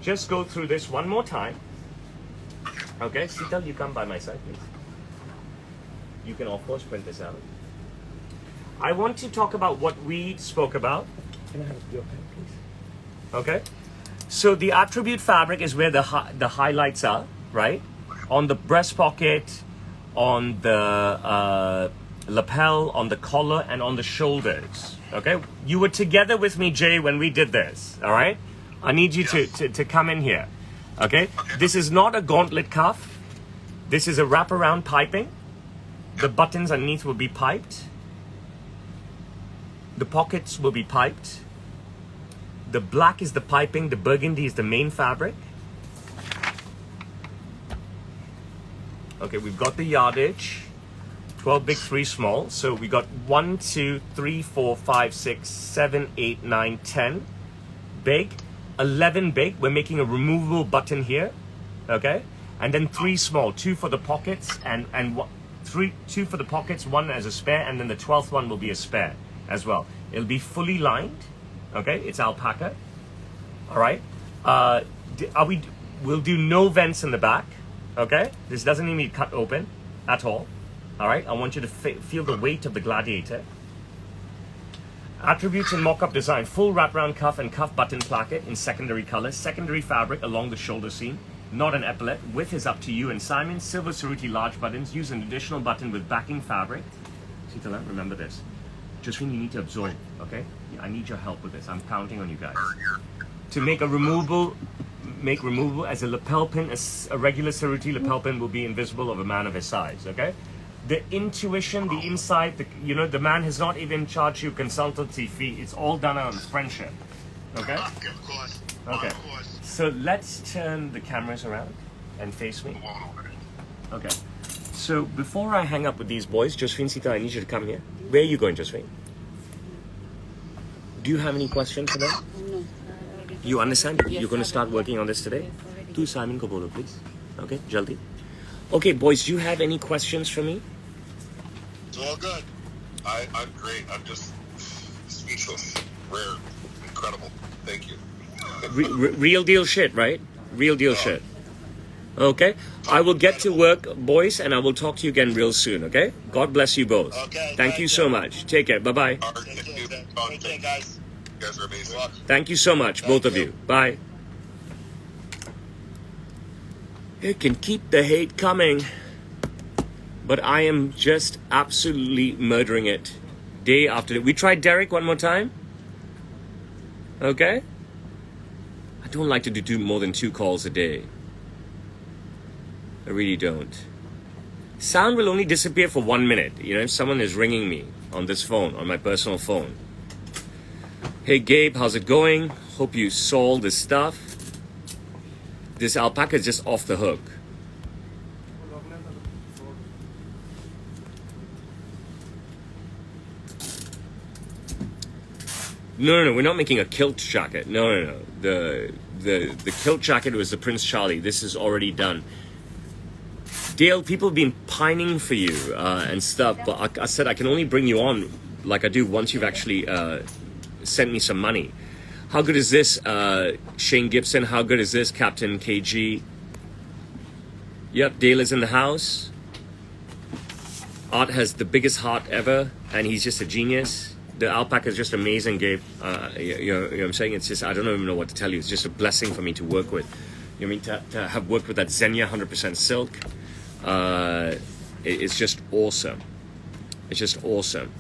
just go through this one more time. Okay, Sital, you come by my side, please. You can of course print this out. I want to talk about what we spoke about. Can I have your pen, please? Okay. So the attribute fabric is where the highlights are, right? On the breast pocket, on the lapel, on the collar, and on the shoulders. Okay? You were together with me, Jay, when we did this. All right? I need you to come in here. Okay? This is not a gauntlet cuff. This is a wraparound piping. The buttons underneath will be piped. The pockets will be piped. The black is the piping. The burgundy is the main fabric. Okay, we've got the yardage. 12 big, 3 small. So we got 1, 2, 3, 4, 5, 6, 7, 8, 9, 10 big. 11 big. We're making a removable button here. Okay? And then 3 small. 2 for the pockets and 2 for the pockets, 1 as a spare, and then the 12th one will be a spare as well. It'll be fully lined. Okay? It's alpaca. All right? We'll do no vents in the back. Okay? This doesn't need to be cut open at all. All right? I want you to feel the weight of the Gladiator. Attributes and mock-up design. Full wraparound cuff and cuff button placket in secondary color. Secondary fabric along the shoulder seam. Not an epaulette. Width is up to you. And Simon, silver Ceruti large buttons. Use an additional button with backing fabric. Sitala, remember this. Josephine, you need to absorb, okay? I need your help with this. I'm counting on you guys. To make removable as a lapel pin. A regular Ceruti lapel pin will be invisible of a man of his size, okay? The intuition, the insight, the man has not even charged you consultancy fee. It's all done on friendship, okay? Of course. Okay. Of course. So let's turn the cameras around and face me. Okay. So before I hang up with these boys, Josephine, Sita, I need you to come here. Where are you going, Josephine? Do you have any questions for them? No. You understand? Yes, You're going to sir. start working on this today? Yes, already. To Simon ko bolo, please. Okay, jaldi. Okay, boys, do you have any questions for me? It's all good. I'm great. I'm just speechless. Rare. Incredible. Thank you. Real deal shit, right? Real deal shit. Okay, I will get to work, boys, and I will talk to you again real soon, okay? God bless you both. Okay, Thank you so much. Take care. Bye-bye. All right, Take thank care, you. guys. Take care, guys. You guys are amazing. Thank you so much, both of you. Bye. It can keep the hate coming, but I am just absolutely murdering it day after day. We tried Derek one more time. Okay? I don't like to do more than 2 calls a day. I really don't. Sound will only disappear for 1 minute. If someone is ringing me on this phone, on my personal phone. Hey Gabe, how's it going? Hope you saw this stuff. This alpaca is just off the hook. No, we're not making a kilt jacket. No. The kilt jacket was the Prince Charlie. This is already done. Dale, people have been pining for you and stuff, but I said I can only bring you on like I do once you've actually sent me some money. How good is this, Shane Gibson? How good is this, Captain KG? Yep, Dale is in the house. Art has the biggest heart ever, and he's just a genius. The alpaca is just amazing, Gabe. You know what I'm saying? It's just, I don't even know what to tell you. It's just a blessing for me to work with. You know what I mean? To have worked with that Xenia 100% silk. It's just awesome. It's just awesome.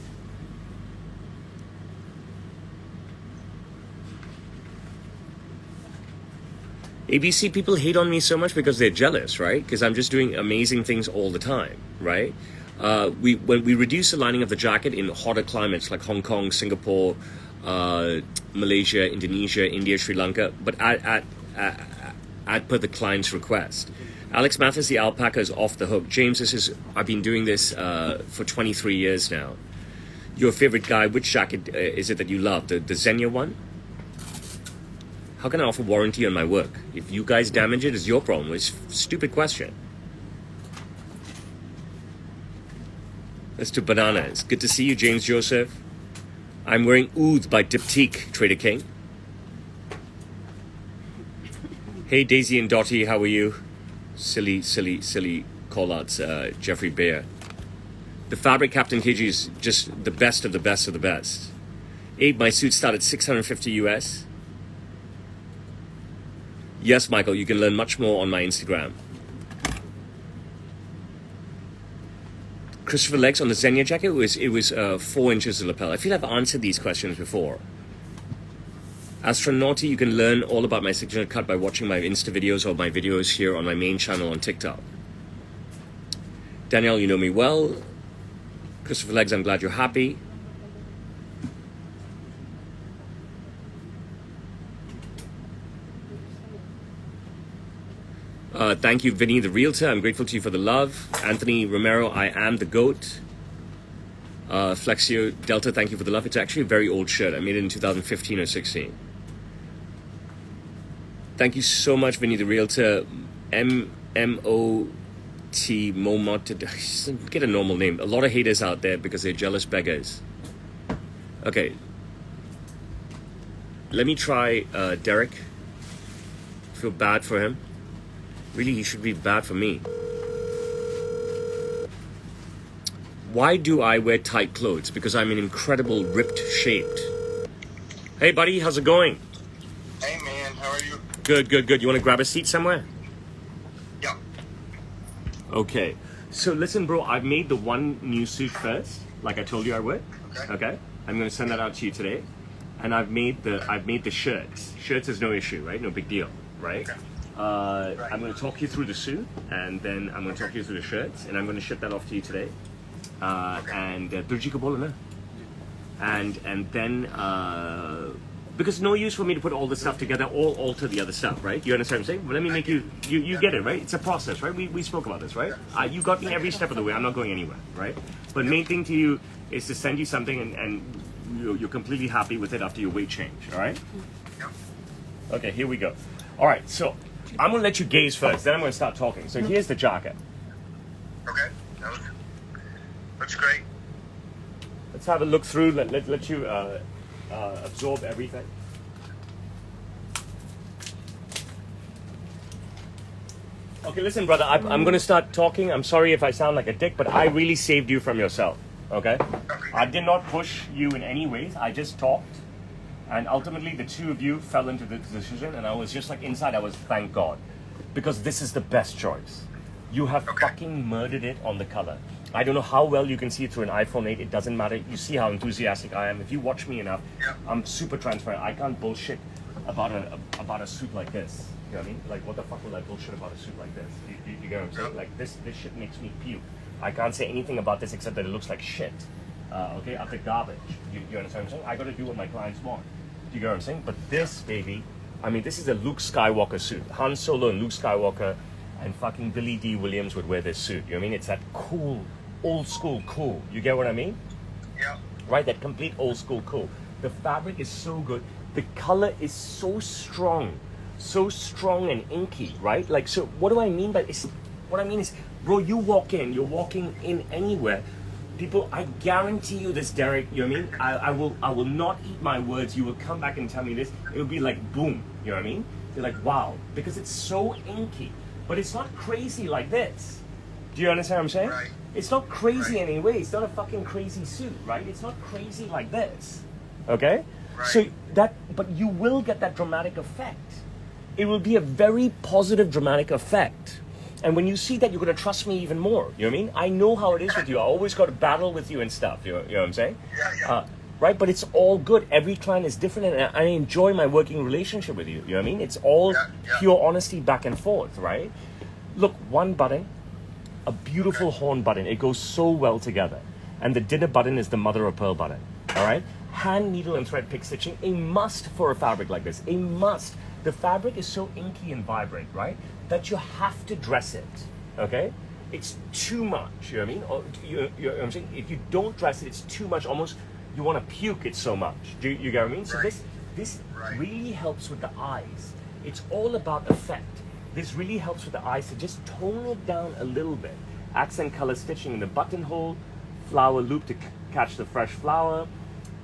ABC people hate on me so much because they're jealous, right? Because I'm just doing amazing things all the time, right? When we reduce the lining of the jacket in hotter climates like Hong Kong, Singapore, Malaysia, Indonesia, India, Sri Lanka, but at per the client's request. Alex Mathis, the alpaca is off the hook. James, I've been doing this for 23 years now. Your favorite guy, which jacket is it that you love? The Xenia one? How can I offer warranty on my work? If you guys damage it, it's your problem. It's a stupid question. Let's do bananas. Good to see you, James Joseph. I'm wearing Oud by Diptyque, Trader King. Hey, Daisy and Dottie, how are you? Silly call-outs, Jeffrey Baer. The fabric, Captain KG, is just the best of the best of the best. Abe, my suit started $650 US. Yes, Michael, you can learn much more on my Instagram. Christopher Legs on the Xenia jacket, it was 4 inches of lapel. I feel I've answered these questions before. Astronauty, you can learn all about my signature cut by watching my Insta videos or my videos here on my main channel on TikTok. Danielle, you know me well. Christopher Legs, I'm glad you're happy. Thank you, Vinny, the realtor. I'm grateful to you for the love. Anthony Romero, I am the GOAT. Flexio Delta, thank you for the love. It's actually a very old shirt. I made it in 2015 or 16. Thank you so much, Vinny, the realtor. M-O-T, Momot. Get a normal name. A lot of haters out there because they're jealous beggars. Okay. Let me try Derek. Feel bad for him. Really, he should be bad for me. Why do I wear tight clothes? Because I'm in incredible ripped shaped. Hey buddy, how's it going? Hey man, how are you? Good. You want to grab a seat somewhere? Yeah. Okay. So listen, bro, I've made the one new suit first, like I told you I would. Okay. I'm going to send that out to you today. And I've made the shirts. Shirts is no issue, right? No big deal, right? Okay. I'm going to talk you through the suit, and then I'm going to talk you through the shirts, and I'm going to ship that off to you today. And Durji ko bolo na. And then because no use for me to put all this stuff together or alter the other stuff, right? You understand what I'm saying? But let me make you get it, right? It's a process, right? We spoke about this, right? You got me every step of the way. I'm not going anywhere, right? But main thing to you is to send you something and you're completely happy with it after your weight change, all right? Okay, here we go. All right, so I'm going to let you gaze first, then I'm going to start talking. So here's the jacket. Okay. That's great. Let's have a look through. Let you absorb everything. Okay, listen, brother. I'm going to start talking. I'm sorry if I sound like a dick, but I really saved you from yourself. Okay? I did not push you in any ways. I just talked. And ultimately, the two of you fell into the decision, and I was just like inside, I was, thank God. Because this is the best choice. You have fucking murdered it on the color. I don't know how well you can see it through an iPhone 8. It doesn't matter. You see how enthusiastic I am. If you watch me enough, I'm super transparent. I can't bullshit about a suit like this. You know what I mean? Like, what the fuck will I bullshit about a suit like this? You get what I'm saying? Like, this shit makes me puke. I can't say anything about this except that it looks like shit. Okay? After garbage. You understand what I'm saying? I gotta do what my clients want. Do you get what I'm saying? But this, baby, I mean, this is a Luke Skywalker suit. Han Solo and Luke Skywalker and fucking Billy D. Williams would wear this suit. You know what I mean? It's that cool, old school cool. You get what I mean? Yeah. Right? That complete old school cool. The fabric is so good. The color is so strong and inky, right? Like, so what do I mean by this? What I mean is, bro, you're walking in anywhere. People, I guarantee you this, Derek, you know what I mean? I will not eat my words. You will come back and tell me this. It'll be like, boom, you know what I mean? You're like, wow, because it's so inky. But it's not crazy like this. Do you understand what I'm saying? Right. It's not crazy in any way. It's not a fucking crazy suit, right? It's not crazy like this. Okay? Right. So but you will get that dramatic effect. It will be a very positive dramatic effect. And when you see that, you're going to trust me even more. You know what I mean? I know how it is with you. I always got to battle with you and stuff. You know what I'm saying? Yeah. Right? But it's all good. Every client is different, and I enjoy my working relationship with you. You know what I mean? It's all pure honesty back and forth, right? Look, one button, a beautiful horn button. It goes so well together. And the dinner button is the mother of pearl button. All right? Hand, needle, and thread pick stitching, a must for a fabric like this. A must. The fabric is so inky and vibrant, right? That you have to dress it, okay? It's too much, you know what I mean? Or, you know what I'm saying? If you don't dress it, it's too much, almost you want to puke it so much. Do you get what I mean? So this really helps with the eyes. It's all about effect. This really helps with the eyes to just tone it down a little bit. Accent color stitching in the buttonhole, flower loop to catch the fresh flower,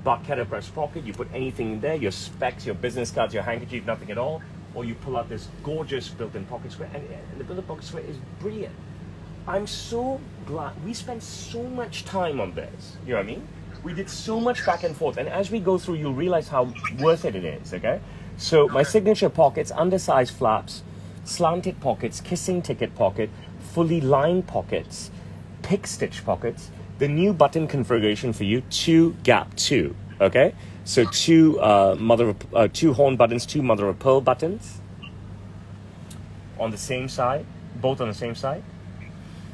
Barchetta press pocket, you put anything in there, your specs, your business cards, your handkerchief, nothing at all, or you pull out this gorgeous built-in pocket square, and the built-in pocket square is brilliant. I'm so glad, we spent so much time on this, you know what I mean? We did so much back and forth, and as we go through, you'll realize how worth it is, okay? So my signature pockets, undersized flaps, slanted pockets, kissing ticket pocket, fully lined pockets, pick stitch pockets, the new button configuration for you, 2 gap 2, okay? So two horn buttons, 2 mother of pearl buttons on the same side, both on the same side.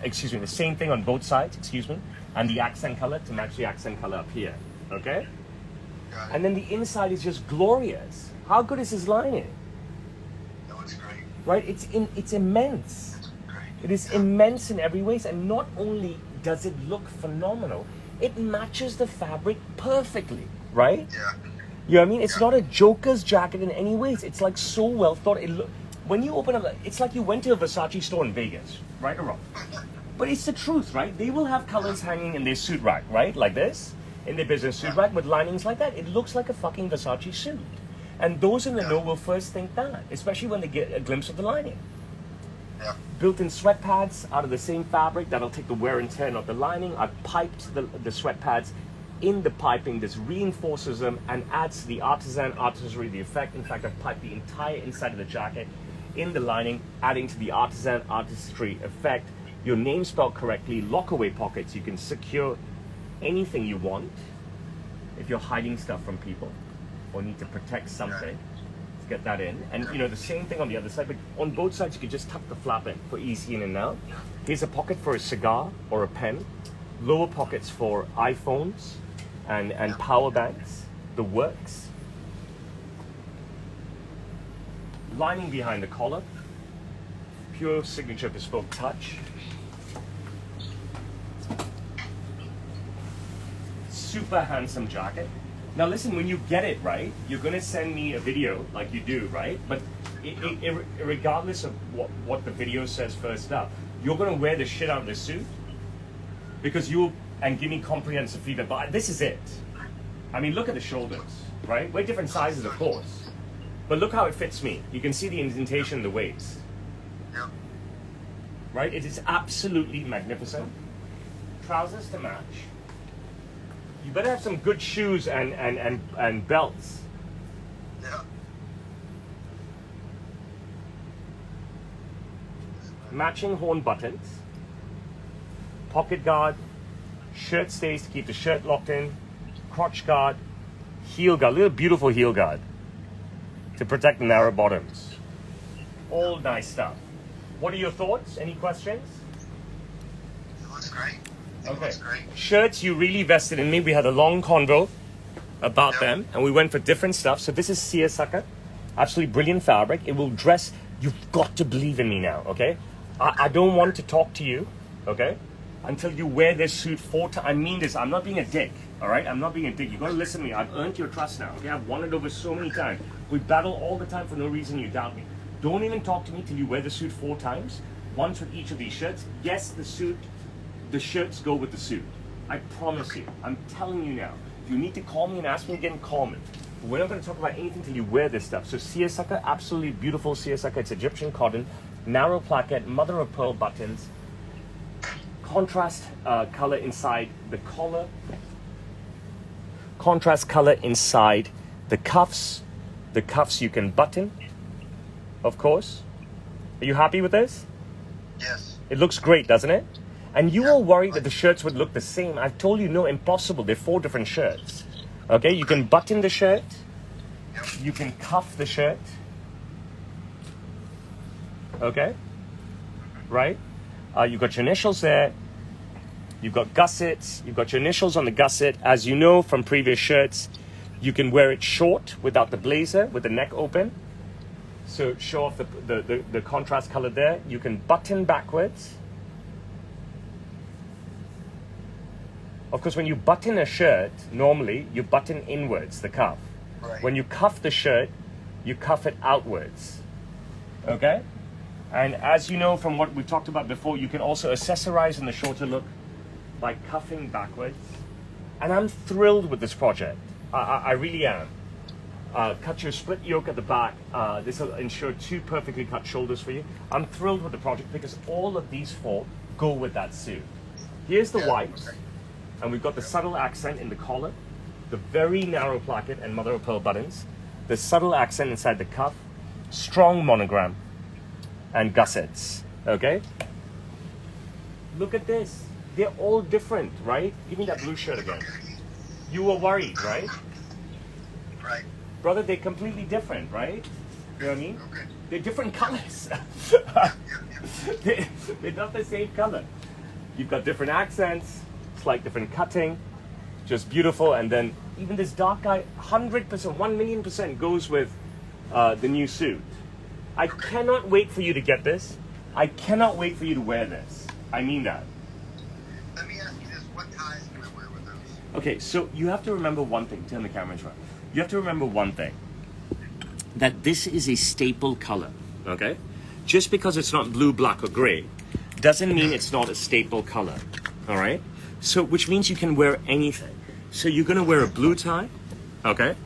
Excuse me, the same thing on both sides, excuse me. And the accent color to match the accent color up here, okay? And then the inside is just glorious. How good is his lining? That looks great. Right? It's immense. It is immense in every way, and not only does it look phenomenal, it matches the fabric perfectly, right? Yeah. You know what I mean? It's not a joker's jacket in any ways. It's like so well thought. When you open up, it's like you went to a Versace store in Vegas, right or wrong? But it's the truth, right? They will have colors hanging in their suit rack, right? Like this, in their business suit rack with linings like that. It looks like a fucking Versace suit. And those in the know will first think that, especially when they get a glimpse of the lining. Yeah. Built-in sweat pads out of the same fabric that'll take the wear and tear of the lining. I've piped the sweat pads in the piping. This reinforces them and adds to the artistry, the effect. In fact, I've piped the entire inside of the jacket in the lining, adding to the artistry effect. Your name spelled correctly, lock-away pockets. You can secure anything you want if you're hiding stuff from people or need to protect something. Let's get that in. And you know, the same thing on the other side, but on both sides you can just tuck the flap in for easy in and out. Here's a pocket for a cigar or a pen. Lower pockets for iPhones and power banks. The works. Lining behind the collar. Pure signature bespoke touch. Super handsome jacket. Now listen, when you get it, right, you're going to send me a video like you do, right? But regardless of what the video says first up, you're going to wear the shit out of the suit because and give me comprehensive feedback. But this is it. I mean, look at the shoulders, right? We're different sizes, of course. But look how it fits me. You can see the indentation in the waist. Yeah. Right? It is absolutely magnificent. Trousers to match. You better have some good shoes and belts. Yeah. Matching horn buttons. Pocket guard. Shirt stays to keep the shirt locked in. Crotch guard. Heel guard. Little beautiful heel guard to protect the narrow bottoms. All nice stuff. What are your thoughts? Any questions? It looks great. Okay. Shirts, you really vested in me. We had a long convo about them, and we went for different stuff. So this is seersucker, absolutely brilliant fabric. It will dress. You've got to believe in me now, okay? I don't want to talk to you, okay, until you wear this suit 4 times. I mean this. I'm not being a dick, all right? I'm not being a dick. You got to listen to me. I've earned your trust now, okay? I've won it over so many times. We battle all the time for no reason. You doubt me. Don't even talk to me till you wear the suit 4 times. Once with each of these shirts. Yes, the shirts go with the suit. I promise you. I'm telling you now. If you need to call me and ask me again, call me. But we're not going to talk about anything till you wear this stuff. So seersucker, absolutely beautiful seersucker. It's Egyptian cotton, narrow placket, mother of pearl buttons, contrast color inside the collar, contrast color inside the cuffs. The cuffs you can button, of course. Are you happy with this? Yes. It looks great, doesn't it? And you were worried that the shirts would look the same. I've told you, no, impossible. They're 4 different shirts. Okay, you can button the shirt. You can cuff the shirt. Okay? Right? You've got your initials there. You've got gussets. You've got your initials on the gusset. As you know from previous shirts, you can wear it short without the blazer, with the neck open. So show off the contrast color there. You can button backwards. Of course, when you button a shirt, normally you button inwards, the cuff. Right. When you cuff the shirt, you cuff it outwards. Okay? And as you know from what we talked about before, you can also accessorize in the shorter look by cuffing backwards. And I'm thrilled with this project. I really am. Cut your split yoke at the back. This will ensure 2 perfectly cut shoulders for you. I'm thrilled with the project because all of these 4 go with that suit. Here's the white. Okay. And we've got the subtle accent in the collar, the very narrow placket and mother of pearl buttons, the subtle accent inside the cuff, strong monogram, and gussets. Okay? Look at this. they're all different, right? Give me that blue shirt again. You were worried, right? Right. Brother, they're completely different, right? You know what I mean? Okay. They're different colors. They're not the same color. You've got different accents, slight different cutting, just beautiful. And then even this dark guy, 100%, 1,000,000% goes with the new suit. I cannot wait for you to get this. I cannot wait for you to wear this. I mean that. Let me ask you this: what ties can I wear with those? Okay, so you have to remember one thing. Turn the cameras around. You have to remember one thing. That this is a staple color, okay? Just because it's not blue, black, or gray doesn't mean it's not a staple color, all right? So, which means you can wear anything. So you're gonna wear a blue tie, okay?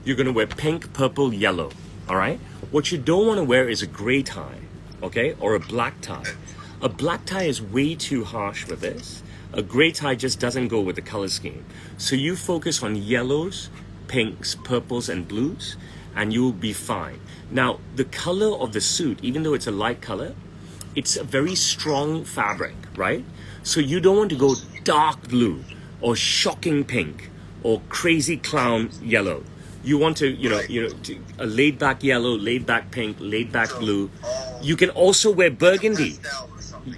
You're gonna wear pink, purple, yellow, all right? What you don't wanna wear is a gray tie, okay? Or a black tie. A black tie is way too harsh with this. A gray tie just doesn't go with the color scheme. So you focus on yellows, pinks, purples, and blues, and you'll be fine. Now, the color of the suit, even though it's a light color, it's a very strong fabric, right? So you don't want to go dark blue or shocking pink or crazy clown yellow. You want to, a laid back yellow, laid back pink, laid back blue. You can also wear burgundy.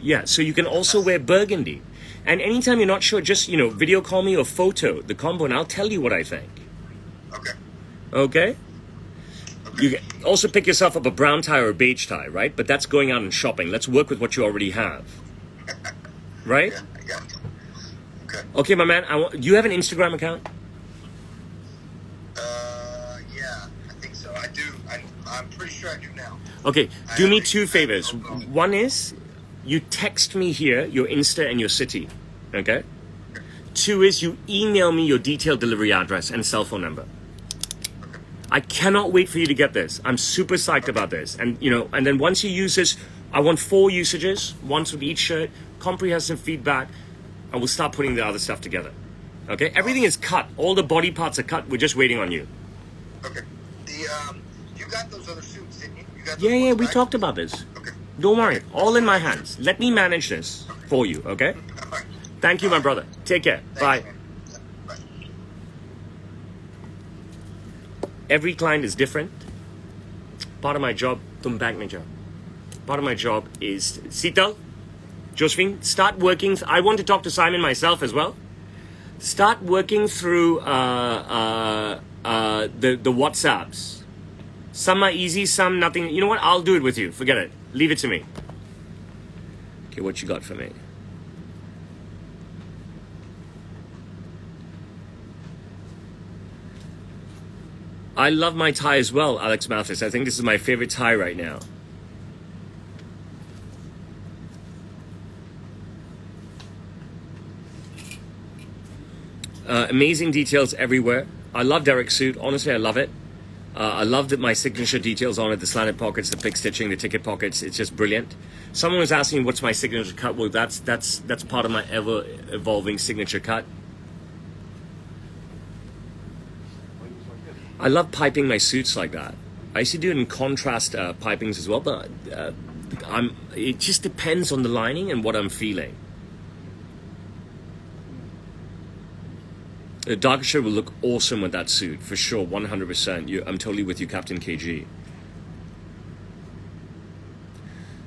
Yeah, so you can also wear burgundy. And anytime you're not sure, just, video call me or photo the combo and I'll tell you what I think. Okay. Okay? You can also pick yourself up a brown tie or a beige tie, right? But that's going out and shopping. Let's work with what you already have. Right? Yeah, I got you. Okay. Okay, my man. Do you have an Instagram account? Yeah, I think so. I do. I'm pretty sure I do now. Okay, do me two favors. One is you text me here your Insta and your city. Okay? Two is you email me your detailed delivery address and cell phone number. I cannot wait for you to get this. I'm super psyched about this. And and then once you use this, I want 4 usages, once with each shirt, comprehensive feedback, and we'll start putting the other stuff together. Okay? Everything is cut. All the body parts are cut. We're just waiting on you. Okay. You got those other suits, didn't you? You got those Yeah, ones, we right? talked about this. Okay. Don't worry. All in my hands. Let me manage this for you, okay? All right. Thank you, my brother. Take care. Bye. Thanks, man. Bye. Every client is different. Part of my job, tum bank mein jao. Part of my job is Sital, Josephine, start working. I want to talk to Simon myself as well. Start working through the WhatsApps. Some are easy, some nothing. You know what? I'll do it with you. Forget it. Leave it to me. Okay, what you got for me? I love my tie as well, Alex Mathis. I think this is my favorite tie right now. Amazing details everywhere. I love Derek's suit. Honestly, I love it. I love that my signature details on it, the slanted pockets, the pick stitching, the ticket pockets. It's just brilliant. Someone was asking what's my signature cut. Well, that's part of my ever evolving signature cut. I love piping my suits like that. I used to do it in contrast pipings as well, but it just depends on the lining and what I'm feeling. The darker shirt will look awesome with that suit, for sure, 100%. I'm totally with you, Captain KG.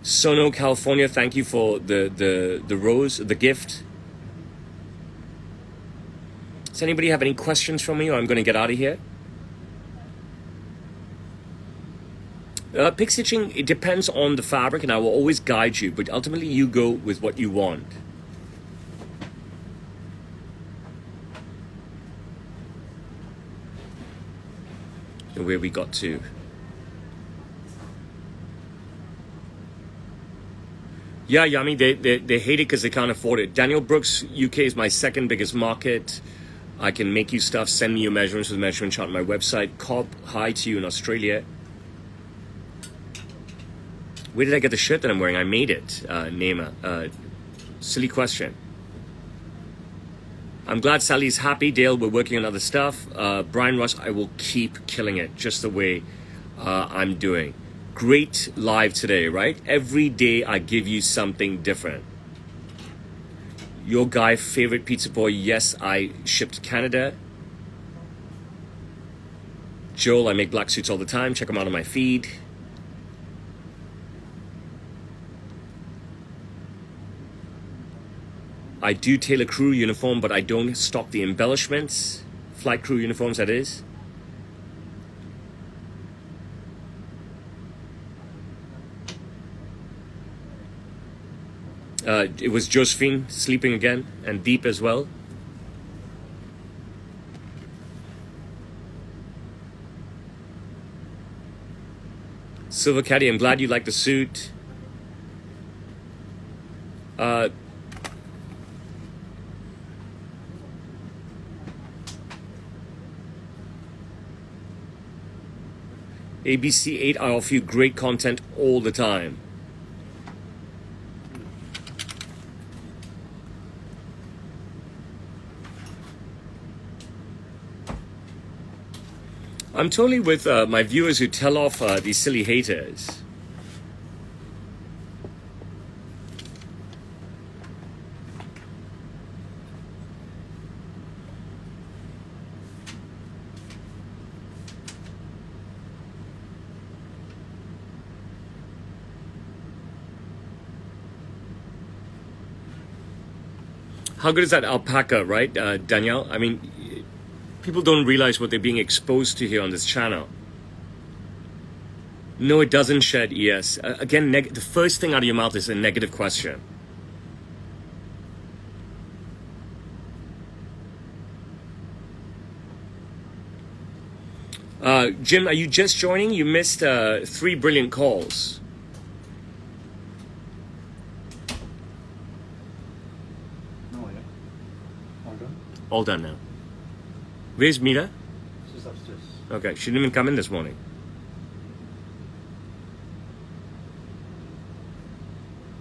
Sono, California, thank you for the rose, the gift. Does anybody have any questions for me, or I'm going to get out of here? Pick stitching, it depends on the fabric, and I will always guide you, but ultimately you go with what you want. Where we got to. Yeah, Yami, they hate it because they can't afford it. Daniel Brooks, UK is my second biggest market. I can make you stuff, send me your measurements with a measurement chart on my website. Cobb, hi to you in Australia. Where did I get the shirt that I'm wearing? I made it, Nema. Silly question. I'm glad Sally's happy. Dale, we're working on other stuff. Brian Russ, I will keep killing it just the way I'm doing. Great live today, right? Every day I give you something different. Your guy, favorite pizza boy. Yes, I shipped to Canada. Joel, I make black suits all the time. Check them out on my feed. I do tailor crew uniform, but I don't stock the embellishments. Flight crew uniforms, that is. It was Josephine sleeping again, and Deep as well. Silver Caddy, I'm glad you like the suit. ABC8, I offer you great content all the time. I'm totally with my viewers who tell off these silly haters. How good is that alpaca, right, Danielle? I mean, people don't realize what they're being exposed to here on this channel. No, it doesn't shed ES. Again, the first thing out of your mouth is a negative question. Jim, are you just joining? You missed 3 brilliant calls. All done now. Where's Mira? She's upstairs. Okay, she didn't even come in this morning.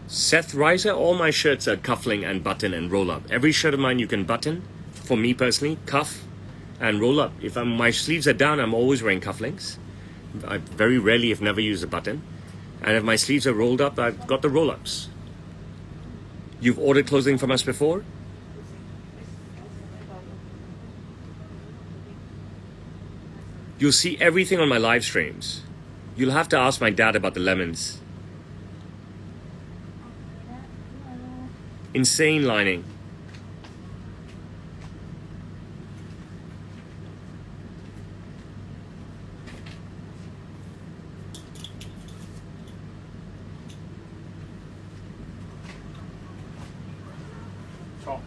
Seth Reiser, all my shirts are cuffling and button and roll up. Every shirt of mine you can button. For me personally, cuff and roll up. If my sleeves are down, I'm always wearing cufflinks. I very rarely, if never, use a button. And if my sleeves are rolled up, I've got the roll-ups. You've ordered clothing from us before? You'll see everything on my live streams. You'll have to ask my dad about the lemons. Insane lining. Talk.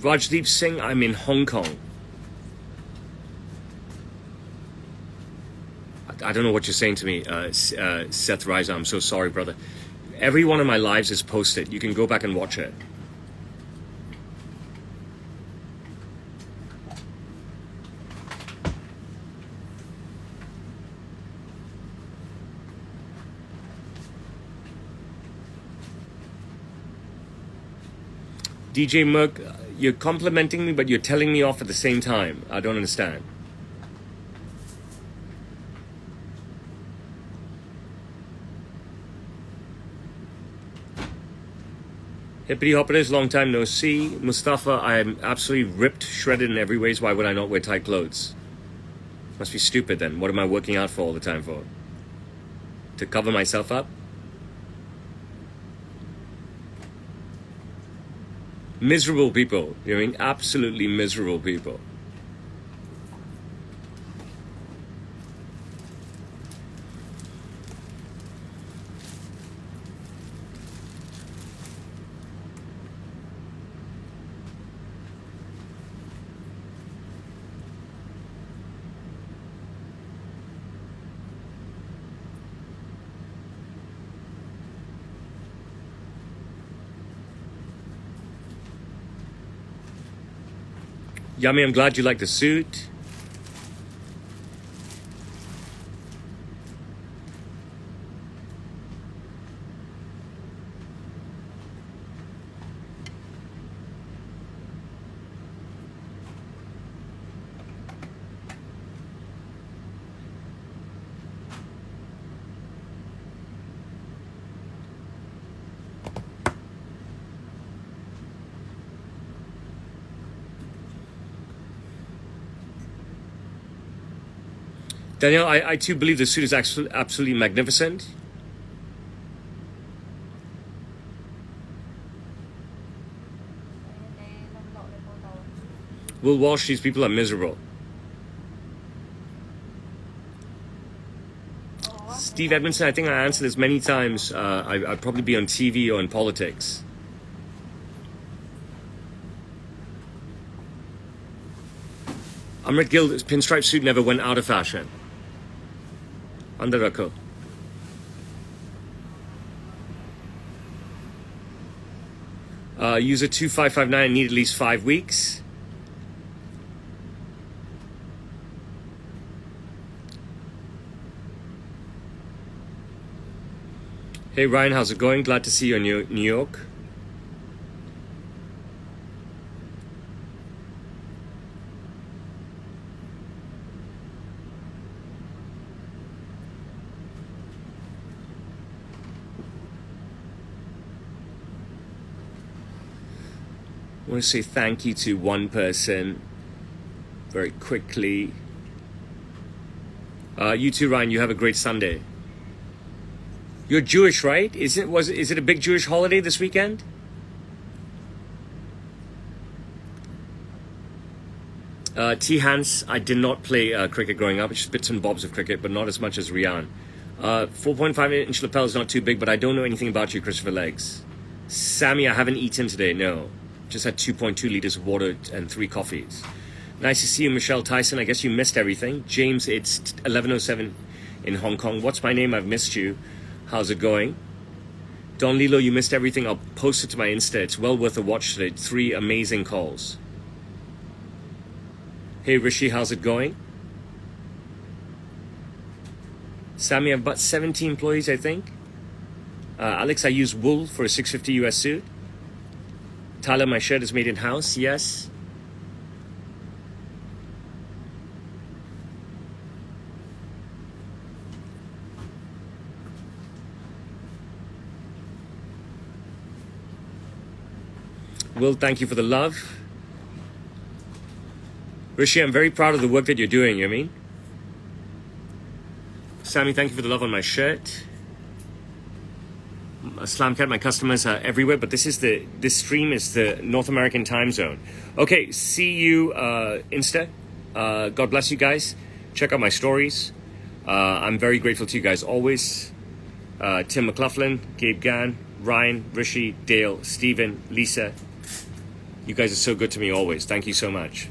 Rajdeep Singh, I'm in Hong Kong. I don't know what you're saying to me, Seth Reiser. I'm so sorry, brother. Every one of my lives is posted. You can go back and watch it. DJ Merc, you're complimenting me, but you're telling me off at the same time. I don't understand. Hippity hoppers, long time no see. Mustafa, I'm absolutely ripped, shredded in every ways. Why would I not wear tight clothes? Must be stupid then. What am I working out for all the time for? To cover myself up? Miserable people. You know what I mean? Absolutely miserable people. Yummy, I'm glad you like the suit. Danielle, I too believe the suit is actually absolutely magnificent. Will Walsh, these people are miserable. Steve Edmondson, I think I answered this many times. I'd probably be on TV or in politics. Amrit Gill, this pinstripe suit never went out of fashion. Under Rako. User 2559 need at least 5 weeks. Hey Ryan, how's it going? Glad to see you in New York. I want to say thank you to one person very quickly. You too, Ryan. You have a great Sunday. You're Jewish, right? Is it a big Jewish holiday this weekend? T. Hans, I did not play cricket growing up. It's just bits and bobs of cricket, but not as much as Rian. 4.5-inch lapel is not too big, but I don't know anything about you, Christopher Legs. Sammy, I haven't eaten today, no. Just had 2.2 liters of water and 3 coffees. Nice to see you, Michelle Tyson. I guess you missed everything. James, it's 11:07 in Hong Kong. What's my name? I've missed you. How's it going? Don Lilo, you missed everything. I'll post it to my Insta. It's well worth a watch today. 3 amazing calls. Hey Rishi, how's it going? Sammy, I have about 70 employees, I think. Alex, I use wool for a 650 US suit. Tyler, my shirt is made in-house. Yes. Will, thank you for the love. Rishi, I'm very proud of the work that you're doing, you know what I mean? Sammy, thank you for the love on my shirt. Slamcat, my customers are everywhere, but this stream is the North American time zone. Okay, see you Insta. God bless you guys. Check out my stories. I'm very grateful to you guys always. Tim McLaughlin, Gabe Gann, Ryan, Rishi, Dale, Stephen, Lisa. You guys are so good to me always. Thank you so much.